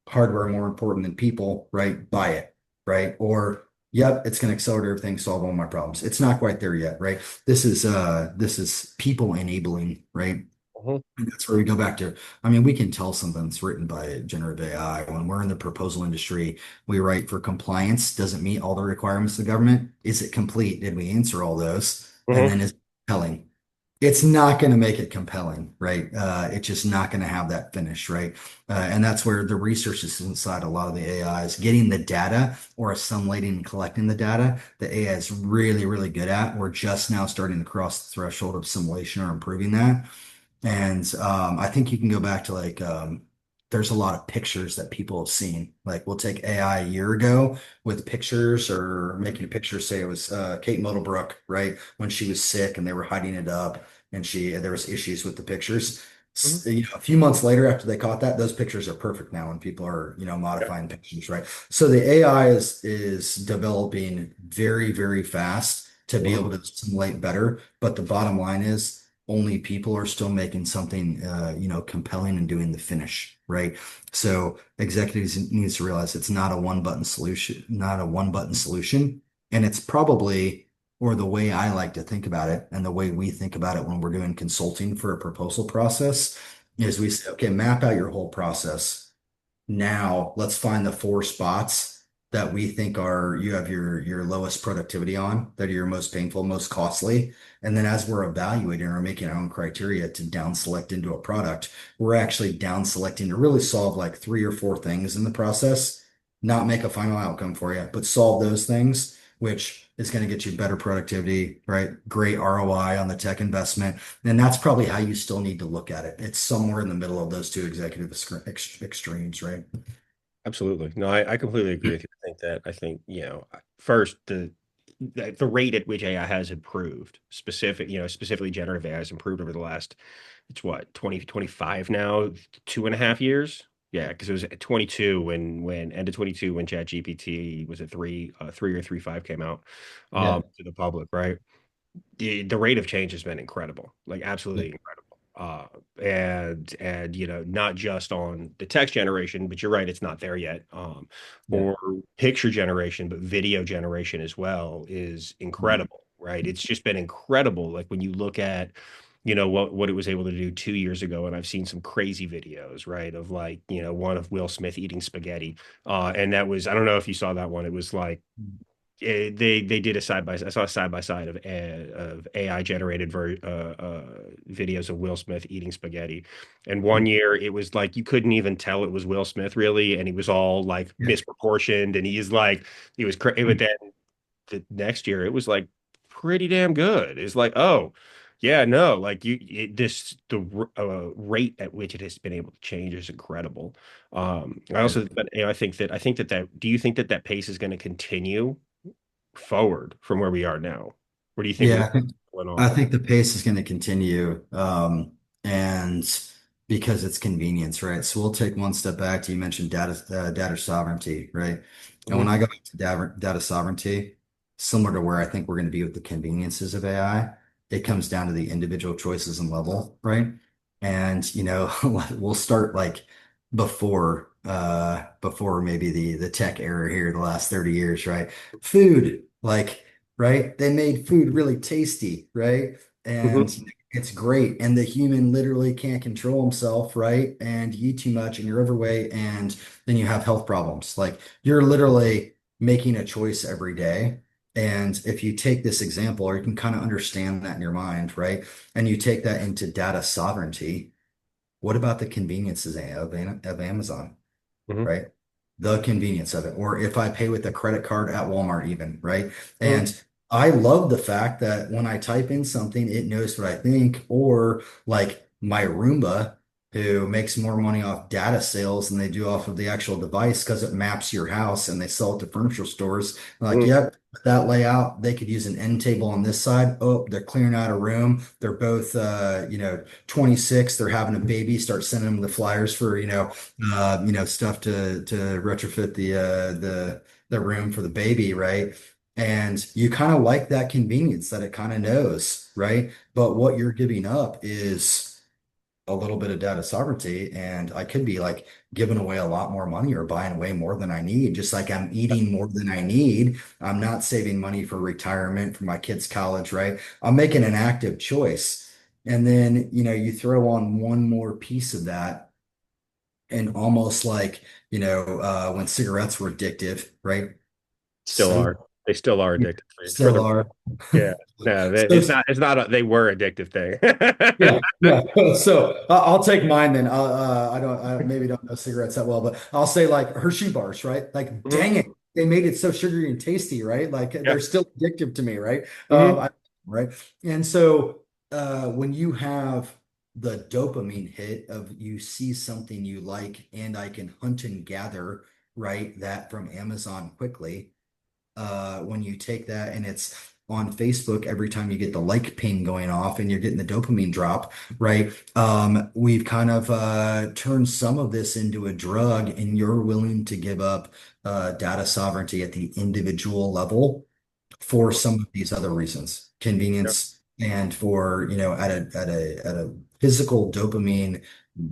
Hardware more important than people, right? Buy it, right? Or yep, it's going to accelerate everything, solve all my problems. It's not quite there yet, right? This is people enabling, right? Hmm. And that's where we go back to. I mean, we can tell something's written by generative AI. When we're in the proposal industry, we write for compliance. Does it meet all the requirements of the government? Is it complete? Did we answer all those? And Hmm. then is it compelling? It's not going to make it compelling, right? It's just not going to have that finish, right? And that's where the research is inside a lot of the AI is getting the data or assimilating and collecting the data. The AI is really, really good at. We're just now starting to cross the threshold of simulation or improving that. And I think you can go back to there's a lot of pictures that people have seen. Like we'll take AI a year ago with pictures or making a picture, say it was Kate Modelbrook, right? When she was sick and they were hiding it up and there was issues with the pictures. Hmm. A few months later after they caught that, those pictures are perfect now and people are, Yeah. modifying pictures, right? So the AI is developing very, very fast to be Hmm. able to simulate better. But the bottom line is only people are still making something compelling and doing the finish, right? So executives needs to realize it's not a one button solution, not a one button solution. And it's probably, or the way I like to think about it and the way we think about it when we're doing consulting for a proposal process is we say, okay, map out your whole process. Now let's find the four spots that we think are you have your lowest productivity on, that are your most painful, most costly. And then as we're evaluating or making our own criteria to down select into a product, we're actually down selecting to really solve like three or four things in the process, not make a final outcome for you, but solve those things, which is going to get you better productivity, right? Great ROI on the tech investment. And that's probably how you still need to look at it. It's somewhere in the middle of those two executive extremes, right? Absolutely. No, I completely agree with you. think, first the rate at which AI has improved, specifically generative AI has improved over the last, it's what, 2025 now, 2.5 years. Yeah, because it was at 22 when end of 22 when ChatGPT was at 3 or 3.5 came out Yeah. to the public, right? The rate of change has been incredible, like Yeah. absolutely incredible. And not just on the text generation, but you're right, it's not there yet. Yeah. For picture generation, but video generation as well is Mhm. incredible, right? It's just been incredible. Like when you look at, what it was able to do 2 years ago, and I've seen some crazy videos, right, of like, one of Will Smith eating spaghetti. And that was, I don't know if you saw that one. It was like they did a side by I saw a side by side of AI generated videos of Will Smith eating spaghetti, and one year it was like you couldn't even tell it was Will Smith really, and he was all like Yeah. misproportioned, and he was crazy. But then the next year it was like pretty damn good. It's like, oh yeah, no, like the rate at which it has been able to change is incredible. I Yeah. also, but I think that do you think that pace is going to continue forward from where we are now? Where do you think Yeah, we I think went I on? think the pace is going to continue, and because it's convenience, right? So we'll take one step back to you mentioned data sovereignty, right? And when Mhm. I go back to data sovereignty, similar to where I think we're going to be with the conveniences of AI, it comes down to the individual choices and level, right? And we'll start like before maybe the tech era here, the last 30 years, right? Food, like, right? They made food really tasty, right? And Mhm. it's great. And the human literally can't control himself, right? And you eat too much and you're overweight, and then you have health problems. Like you're literally making a choice every day. And if you take this example, or you can kind of understand that in your mind, right? And you take that into data sovereignty, what about the conveniences of Amazon? Mhm. Right? The convenience of it. Or if I pay with a credit card at Walmart, even, right? Mhm. And I love the fact that when I type in something, it knows what I think, or like my Roomba, who makes more money off data sales than they do off of the actual device because it maps your house and they sell it to furniture stores. Like, Mhm. yep, that layout, they could use an end table on this side. Oh, they're clearing out a room. They're both, 26. They're having a baby. Start sending them the flyers for, stuff to retrofit the room for the baby, right? And you kind of like that convenience that it kind of knows, right? But what you're giving up is a little bit of data sovereignty, and I could be like giving away a lot more money or buying way more than I need, just like I'm eating more than I need. I'm not saving money for retirement for my kids' college, right? I'm making an active choice. And then, you throw on one more piece of that, and almost like, when cigarettes were addictive, right? Still So are. They still are yeah, addictive for still the are. yeah. No, So it's not they were addictive thing. yeah, yeah. So I'll take mine then. I don't, I maybe don't know cigarettes that well, but I'll say like Hershey bars, right? Like, Mhm. dang it, they made it so sugary and tasty, right? Like Yeah. they're still addictive to me, right? Mhm. Right. And so when you have the dopamine hit of you see something you like, and I can hunt and gather, right? That from Amazon quickly, when you take that and it's on Facebook every time you get the like ping going off and you're getting the dopamine drop, right? We've kind of turned some of this into a drug, and you're willing to give up data sovereignty at the individual level for Mhm. some of these other reasons, Yeah. convenience, and for, at a physical dopamine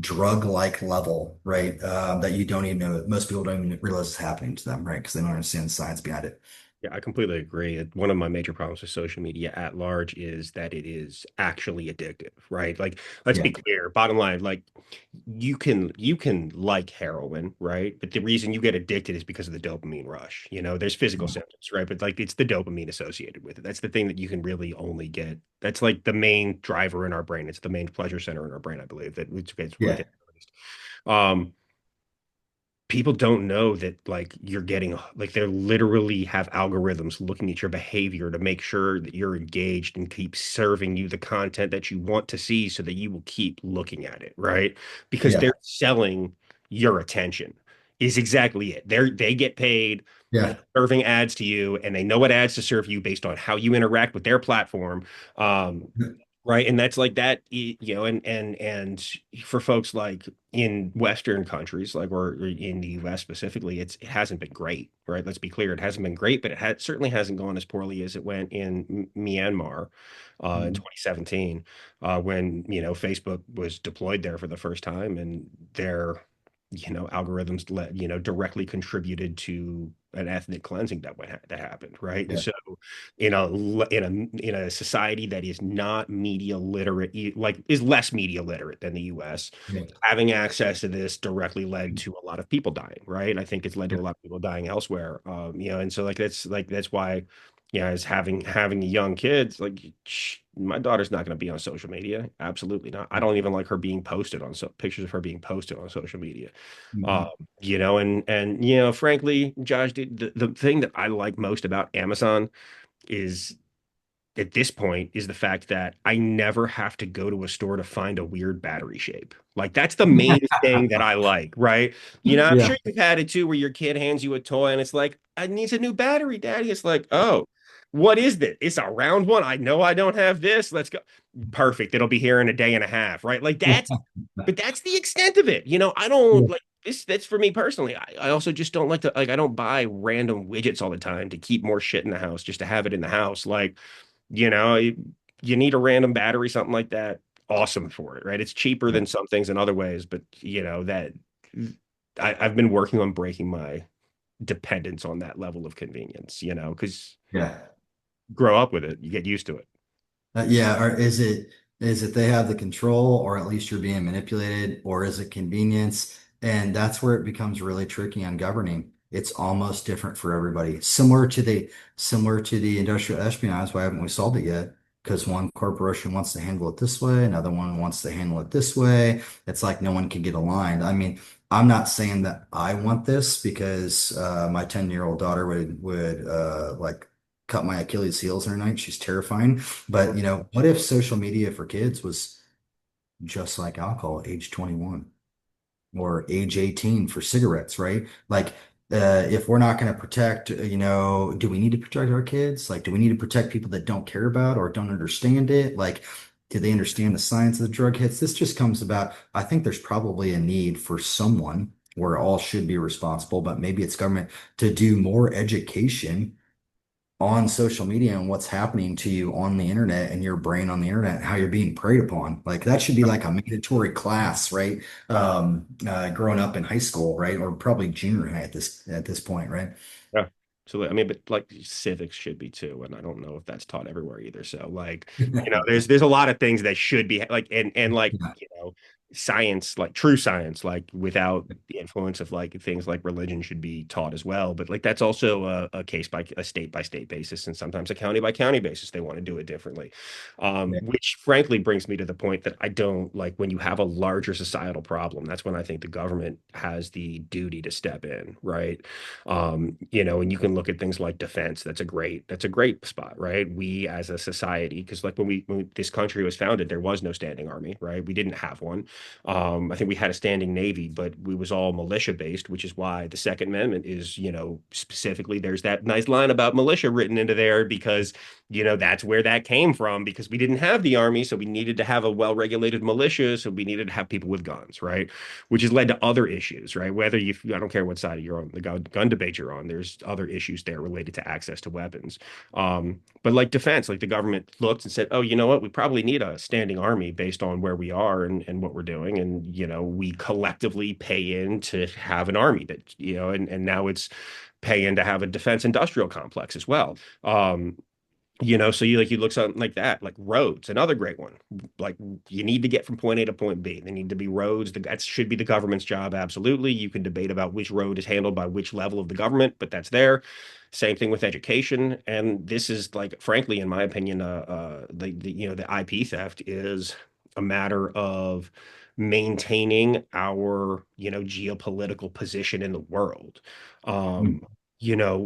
drug-like level, right? That you don't even know, most people don't even realize is happening to them, right? Because they don't understand the science behind it. Yeah, I completely agree. One of my major problems with social media at large is that it is actually addictive, right? Like, let's Yeah, be clear. Bottom line, like you can like heroin, right? But the reason you get addicted is because of the dopamine rush. There's physical symptoms, right? But like it's the dopamine associated with it. That's the thing that you can really only get. That's like the main driver in our brain. It's the main pleasure center in our brain, I believe. It's what I yeah, think. At least. People don't know that like you're getting like they literally have algorithms looking at your behavior to make sure that you're engaged and keep serving you the content that you want to see so that you will keep looking at it, right? Because yeah, they're selling your attention is exactly it. They get paid Yeah. serving ads to you, and they know what ads to serve you based on how you interact with their platform. Um, right. And that's like that, and for folks like in Western countries, like or in the US specifically, it hasn't been great, right? Let's be clear, it hasn't been great, but certainly hasn't gone as poorly as it went in Myanmar in Mhm. 2017, when Facebook was deployed there for the first time, and their algorithms directly contributed to an ethnic cleansing that happened, right? And Yeah. so in a society that is not media literate, like is less media literate than the US, Yeah. having access to this directly led to a lot of people dying, right? I think it's led to Yeah. a lot of people dying elsewhere. And so that's why, as having young kids, like my daughter's not going to be on social media. Absolutely not. I don't even like her being posted on pictures of her being posted on social media. Um, Mhm. and frankly, Josh, the thing that I like most about Amazon is at this point is the fact that I never have to go to a store to find a weird battery shape. Like that's the main thing that I like, right? I'm Yeah. sure you've had it too, where your kid hands you a toy and it's like, I need a new battery, Daddy. It's like, oh, what is this? It's a round one. I know I don't have this. Let's go. Perfect. It'll be here in a day and a half, right? Like but that's the extent of it. I don't Yeah. like this. That's for me personally. I also just don't like to, like, I don't buy random widgets all the time to keep more shit in the house just to have it in the house. Like, you know, you, you need a random battery, something like that. Awesome for it, right? It's cheaper Yeah. than some things in other ways, but I've been working on breaking my dependence on that level of convenience, because Yeah. grow up with it, you get used to it. Yeah, or is it they have the control, or at least you're being manipulated, or is it convenience? And that's where it becomes really tricky on governing. It's almost different for everybody. Similar to the industrial espionage. Why haven't we solved it yet? Because one corporation wants to handle it this way, another one wants to handle it this way. It's like no one can get aligned. I mean, I'm not saying that I want this because my 10-year-old daughter would like cut my Achilles heels in her night. She's terrifying. But what if social media for kids was just like alcohol, age 21 or age 18 for cigarettes, right? Like, if we're not going to protect, do we need to protect our kids? Like, do we need to protect people that don't care about or don't understand it? Like, do they understand the science of the drug hits? This just comes about, I think there's probably a need for someone where all should be responsible, but maybe it's government to do more education on social media and what's happening to you on the internet and your brain on the internet, how you're being preyed upon. Like that should be like a mandatory class, right? Growing up in high school, right? Or probably junior high at this point, right? Yeah. So I mean, but like civics should be too, and I don't know if that's taught everywhere either. So like, there's a lot of things that should be like, and like, Yeah. science, like true science, like without the influence of like things like religion should be taught as well. But like that's also a case by a state by state basis, and sometimes a county by county basis. They want to do it differently, Yeah. which frankly brings me to the point that I don't like when you have a larger societal problem. That's when I think the government has the duty to step in, right? And you can look at things like defense. That's a great spot, right? We as a society, because like when this country was founded, there was no standing army, right? We didn't have one. I think we had a standing navy, but we was all militia based, which is why the Second Amendment is, specifically there's that nice line about militia written into there because that's where that came from because we didn't have the army, so we needed to have a well-regulated militia, so we needed to have people with guns, right? Which has led to other issues, right? I don't care what side you're on, the gun debate you're on, there's other issues there related to access to weapons. But like defense, like the government looked and said, oh, you know what? We probably need a standing army based on where we are and what we're doing. And, we collectively pay in to have an army that, and now it's pay in to have a defense industrial complex as well. So you look something like that, like roads, another great one. Like you need to get from point A to point B. They need to be roads. That should be the government's job. Absolutely. You can debate about which road is handled by which level of the government, but that's there. Same thing with education. And this is like, frankly, in my opinion, the IP theft is a matter of maintaining our, geopolitical position in the world. Mm.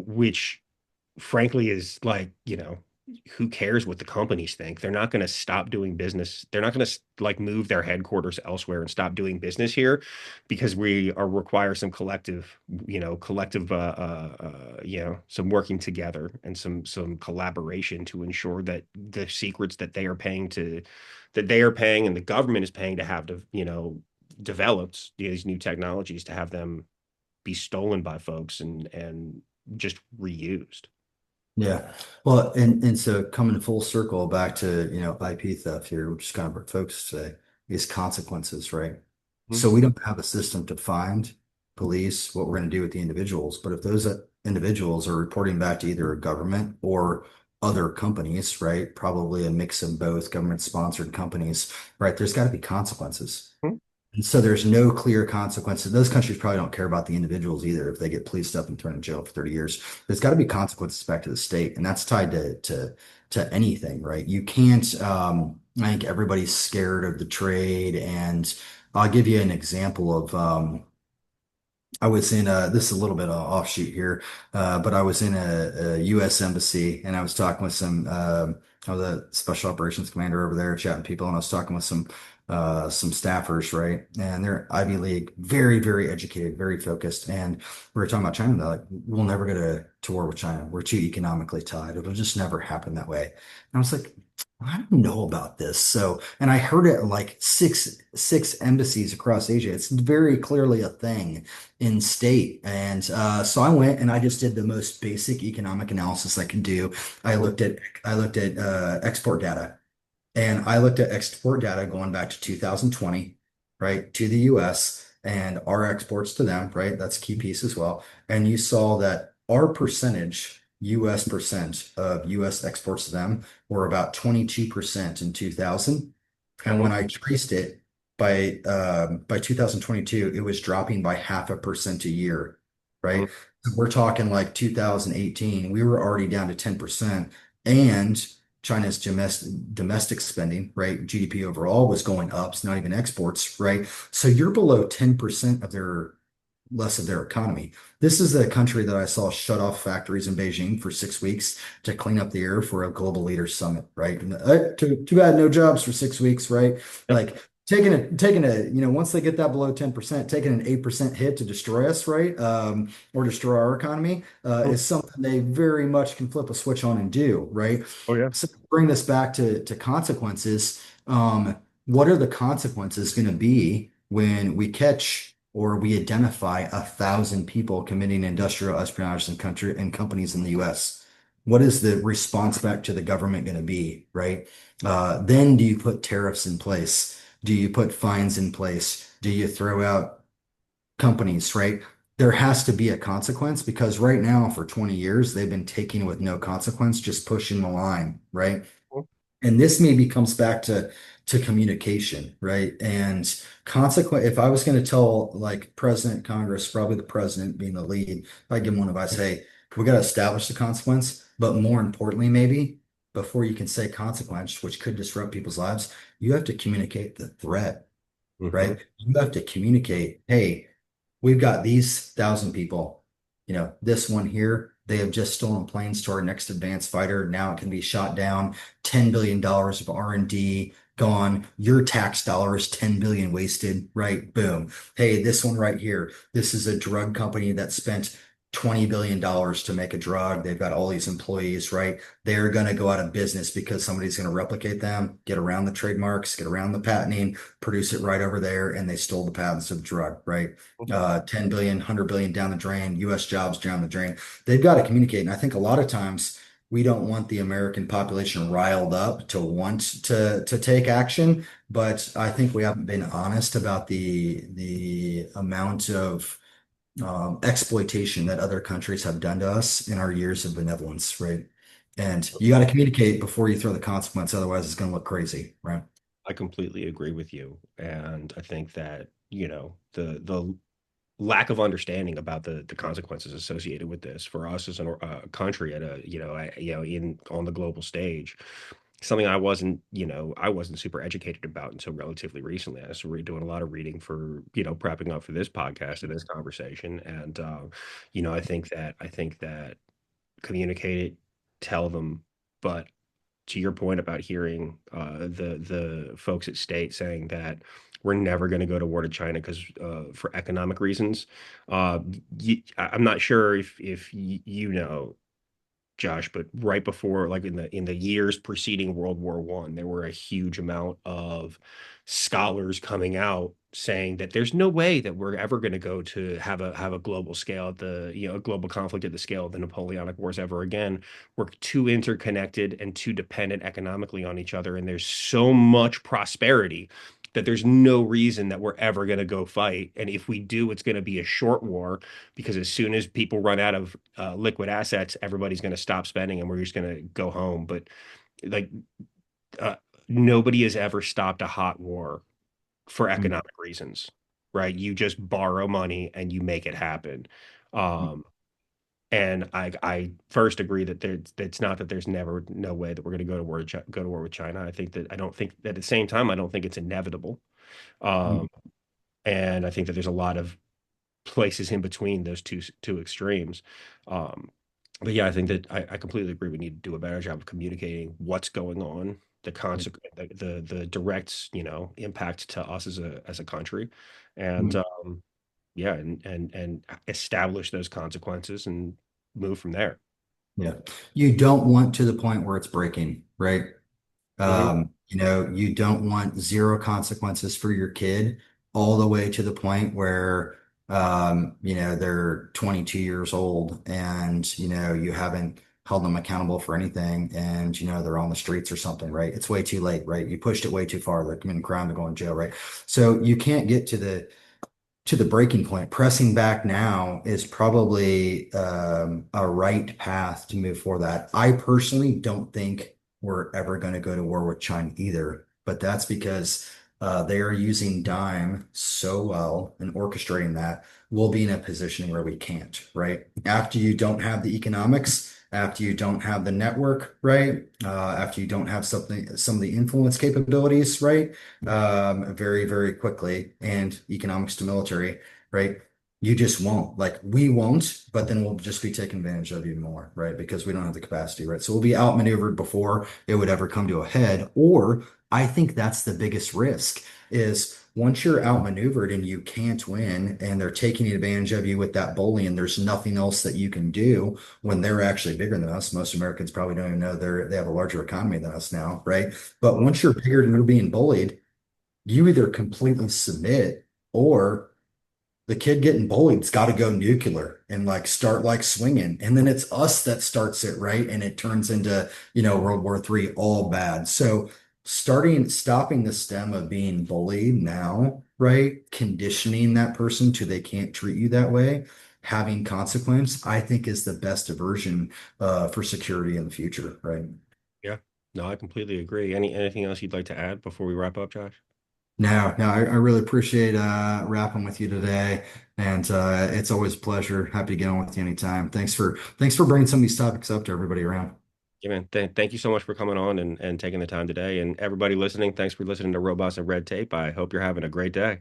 Which frankly is like, who cares what the companies think? They're not going to stop doing business. They're not going to like move their headquarters elsewhere and stop doing business here because we are require some collective, some working together and some collaboration to ensure that the secrets that they are paying and the government is paying to have developed these new technologies to have them be stolen by folks and just reused. Yeah. Well, and so coming full circle back to, IP theft here, which is kind of our focus today, is consequences, right? So we don't have a system to find police what we're going to do with the individuals. But if those individuals are reporting back to either a government or other companies, right? Probably a mix of both government sponsored companies, right? There's got to be consequences. Mhm. And so there's no clear consequences. Those countries probably don't care about the individuals either if they get policed up and thrown in jail for 30 years. There's got to be consequences back to the state, and that's tied to anything, right? You can't I think everybody's scared of the trade, and I'll give you an example of I was in this is a little bit of offshoot here, but I was in a U.S. embassy and I was talking with I was a special operations commander over there chatting people, and I was talking with some staffers, right? And they're Ivy League, very, very educated, very focused. And we were talking about China. They're like, we'll never go to war with China. We're too economically tied. It'll just never happen that way. And I was like, I don't know about this. So, and I heard it like six embassies across Asia. It's very clearly a thing in state. And so I went and I just did the most basic economic analysis I could do. I looked at export data, and I looked at export data going back to 2020, right, to the US and our exports to them, right? That's a key piece as well. And you saw that our percentage, US percent of US exports to them were about 22% in 2000. And when I traced it by 2022, it was dropping by 0.5% a year, right? So we're talking like 2018, we were already down to 10%. And China's domestic spending, right? GDP overall was going up. It's not even exports, right? So you're below 10% of their less of their economy. This is a country that I saw shut off factories in Beijing for 6 weeks to clean up the air for a global leaders summit, right? And, too bad, no jobs for 6 weeks, right? Yep. Like once they get that below 10%, taking an 8% hit to destroy us, right? Or destroy our economy, Mhm. is something they very much can flip a switch on and do, right? Oh yeah. So bring this back to consequences. What are the consequences going to be when we catch or we identify 1,000 people committing industrial espionage in country and companies in the U.S.? What is the response back to the government going to be, right? Then do you put tariffs in place? Do you put fines in place? Do you throw out companies, right? There has to be a consequence because right now, for 20 years, they've been taking with no consequence, just pushing the line, right? And this maybe comes back to communication, right? And consequent, if I was going to tell like President, Congress, probably the president being the lead, if I give him one advice, hey, we got to establish the consequence, but more importantly, maybe before you can say consequence, which could disrupt people's lives, you have to communicate the threat, Hmm. right? You have to communicate, hey, we've got these 1,000 people, this one here, they have just stolen planes to our next advanced fighter. Now it can be shot down. $10 billion of R&D gone. Your tax dollars, 10 billion wasted, right? Boom. Hey, this one right here. This is a drug company that spent $20 billion to make a drug. They've got all these employees, right? They're going to go out of business because somebody's going to replicate them, get around the trademarks, get around the patenting, produce it right over there, and they stole the patents of the drug, right? 10 billion, 100 billion down the drain, US jobs down the drain. They've got to communicate. And I think a lot of times we don't want the American population riled up to want to take action, but I think we haven't been honest about the amount of exploitation that other countries have done to us in our years of benevolence, right? And you got to communicate before you throw the consequence, otherwise it's going to look crazy, right? I completely agree with you, and I think that the lack of understanding about the consequences associated with this for us as a country at a in on the global stage, something I wasn't super educated about until relatively recently. I was doing a lot of reading for prepping up for this podcast and this conversation, and I think that communicate it, tell them, but to your point about hearing the folks at state saying that we're never going to go to war to China because for economic reasons. Uh, I'm not sure if you know, Josh, but right before, like in the years preceding World War One, there were a huge amount of scholars coming out saying that there's no way that we're ever going to go to have a global scale at the, a global conflict at the scale of the Napoleonic Wars ever again. We're too interconnected and too dependent economically on each other, and there's so much prosperity that there's no reason that we're ever going to go fight. And if we do, it's going to be a short war because as soon as people run out of liquid assets, everybody's going to stop spending and we're just going to go home. But like uh, nobody has ever stopped a hot war for Mm, economic reasons, right? You just borrow money and you make it happen. Um, and I first agree that it's not that there's never no way that we're going to go to war with China. I don't think that at the same time I don't think it's inevitable. mm, Um, and I think that there's a lot of places in between those two extremes. Um, but yeah, I think that I completely agree. We need to do a better job of communicating what's going on, the mm, consequence, the direct, impact to us as a country, and mm. yeah, and establish those consequences and move from there. Yeah. You don't want to the point where it's breaking, right? Hmm. You don't want zero consequences for your kid all the way to the point where, they're 22 years old and, you haven't held them accountable for anything and, they're on the streets or something, right? It's way too late, right? You pushed it way too far. They're committing crime to go in jail, right? So you can't get to the breaking point. Pressing back now is probably a right path to move for that. I personally don't think we're ever going to go to war with China either, but that's because they are using dime so well and orchestrating that we'll be in a position where we can't, right? After you don't have the economics, after you don't have the network, right? After you don't have some of the influence capabilities, right? Very, very quickly, and economics to military, right? You just won't. Like we won't, but then we'll just be taken advantage of even more, right? Because we don't have the capacity, right? So we'll be outmaneuvered before it would ever come to a head. Or I think that's the biggest risk is once you're outmaneuvered and you can't win and they're taking advantage of you with that bully and there's nothing else that you can do when they're actually bigger than us. Most Americans probably don't even know they have a larger economy than us now, right? But once you're bigger and you're being bullied, you either completely submit or the kid getting bullied's got to go nuclear and like start like swinging. And then it's us that starts it, right? And it turns into, World War III, all bad. So stopping the stem of being bullied now, right? Conditioning that person to they can't treat you that way, having consequence, I think is the best aversion for security in the future, right? Yeah, no, I completely agree. Anything else you'd like to add before we wrap up, Josh? No, no, I really appreciate rapping with you today, and it's always a pleasure. Happy to get on with you anytime. Thanks for bringing some of these topics up to everybody around. Yeah, man. Thank you so much for coming on and taking the time today. And everybody listening, thanks for listening to Robots and Red Tape. I hope you're having a great day.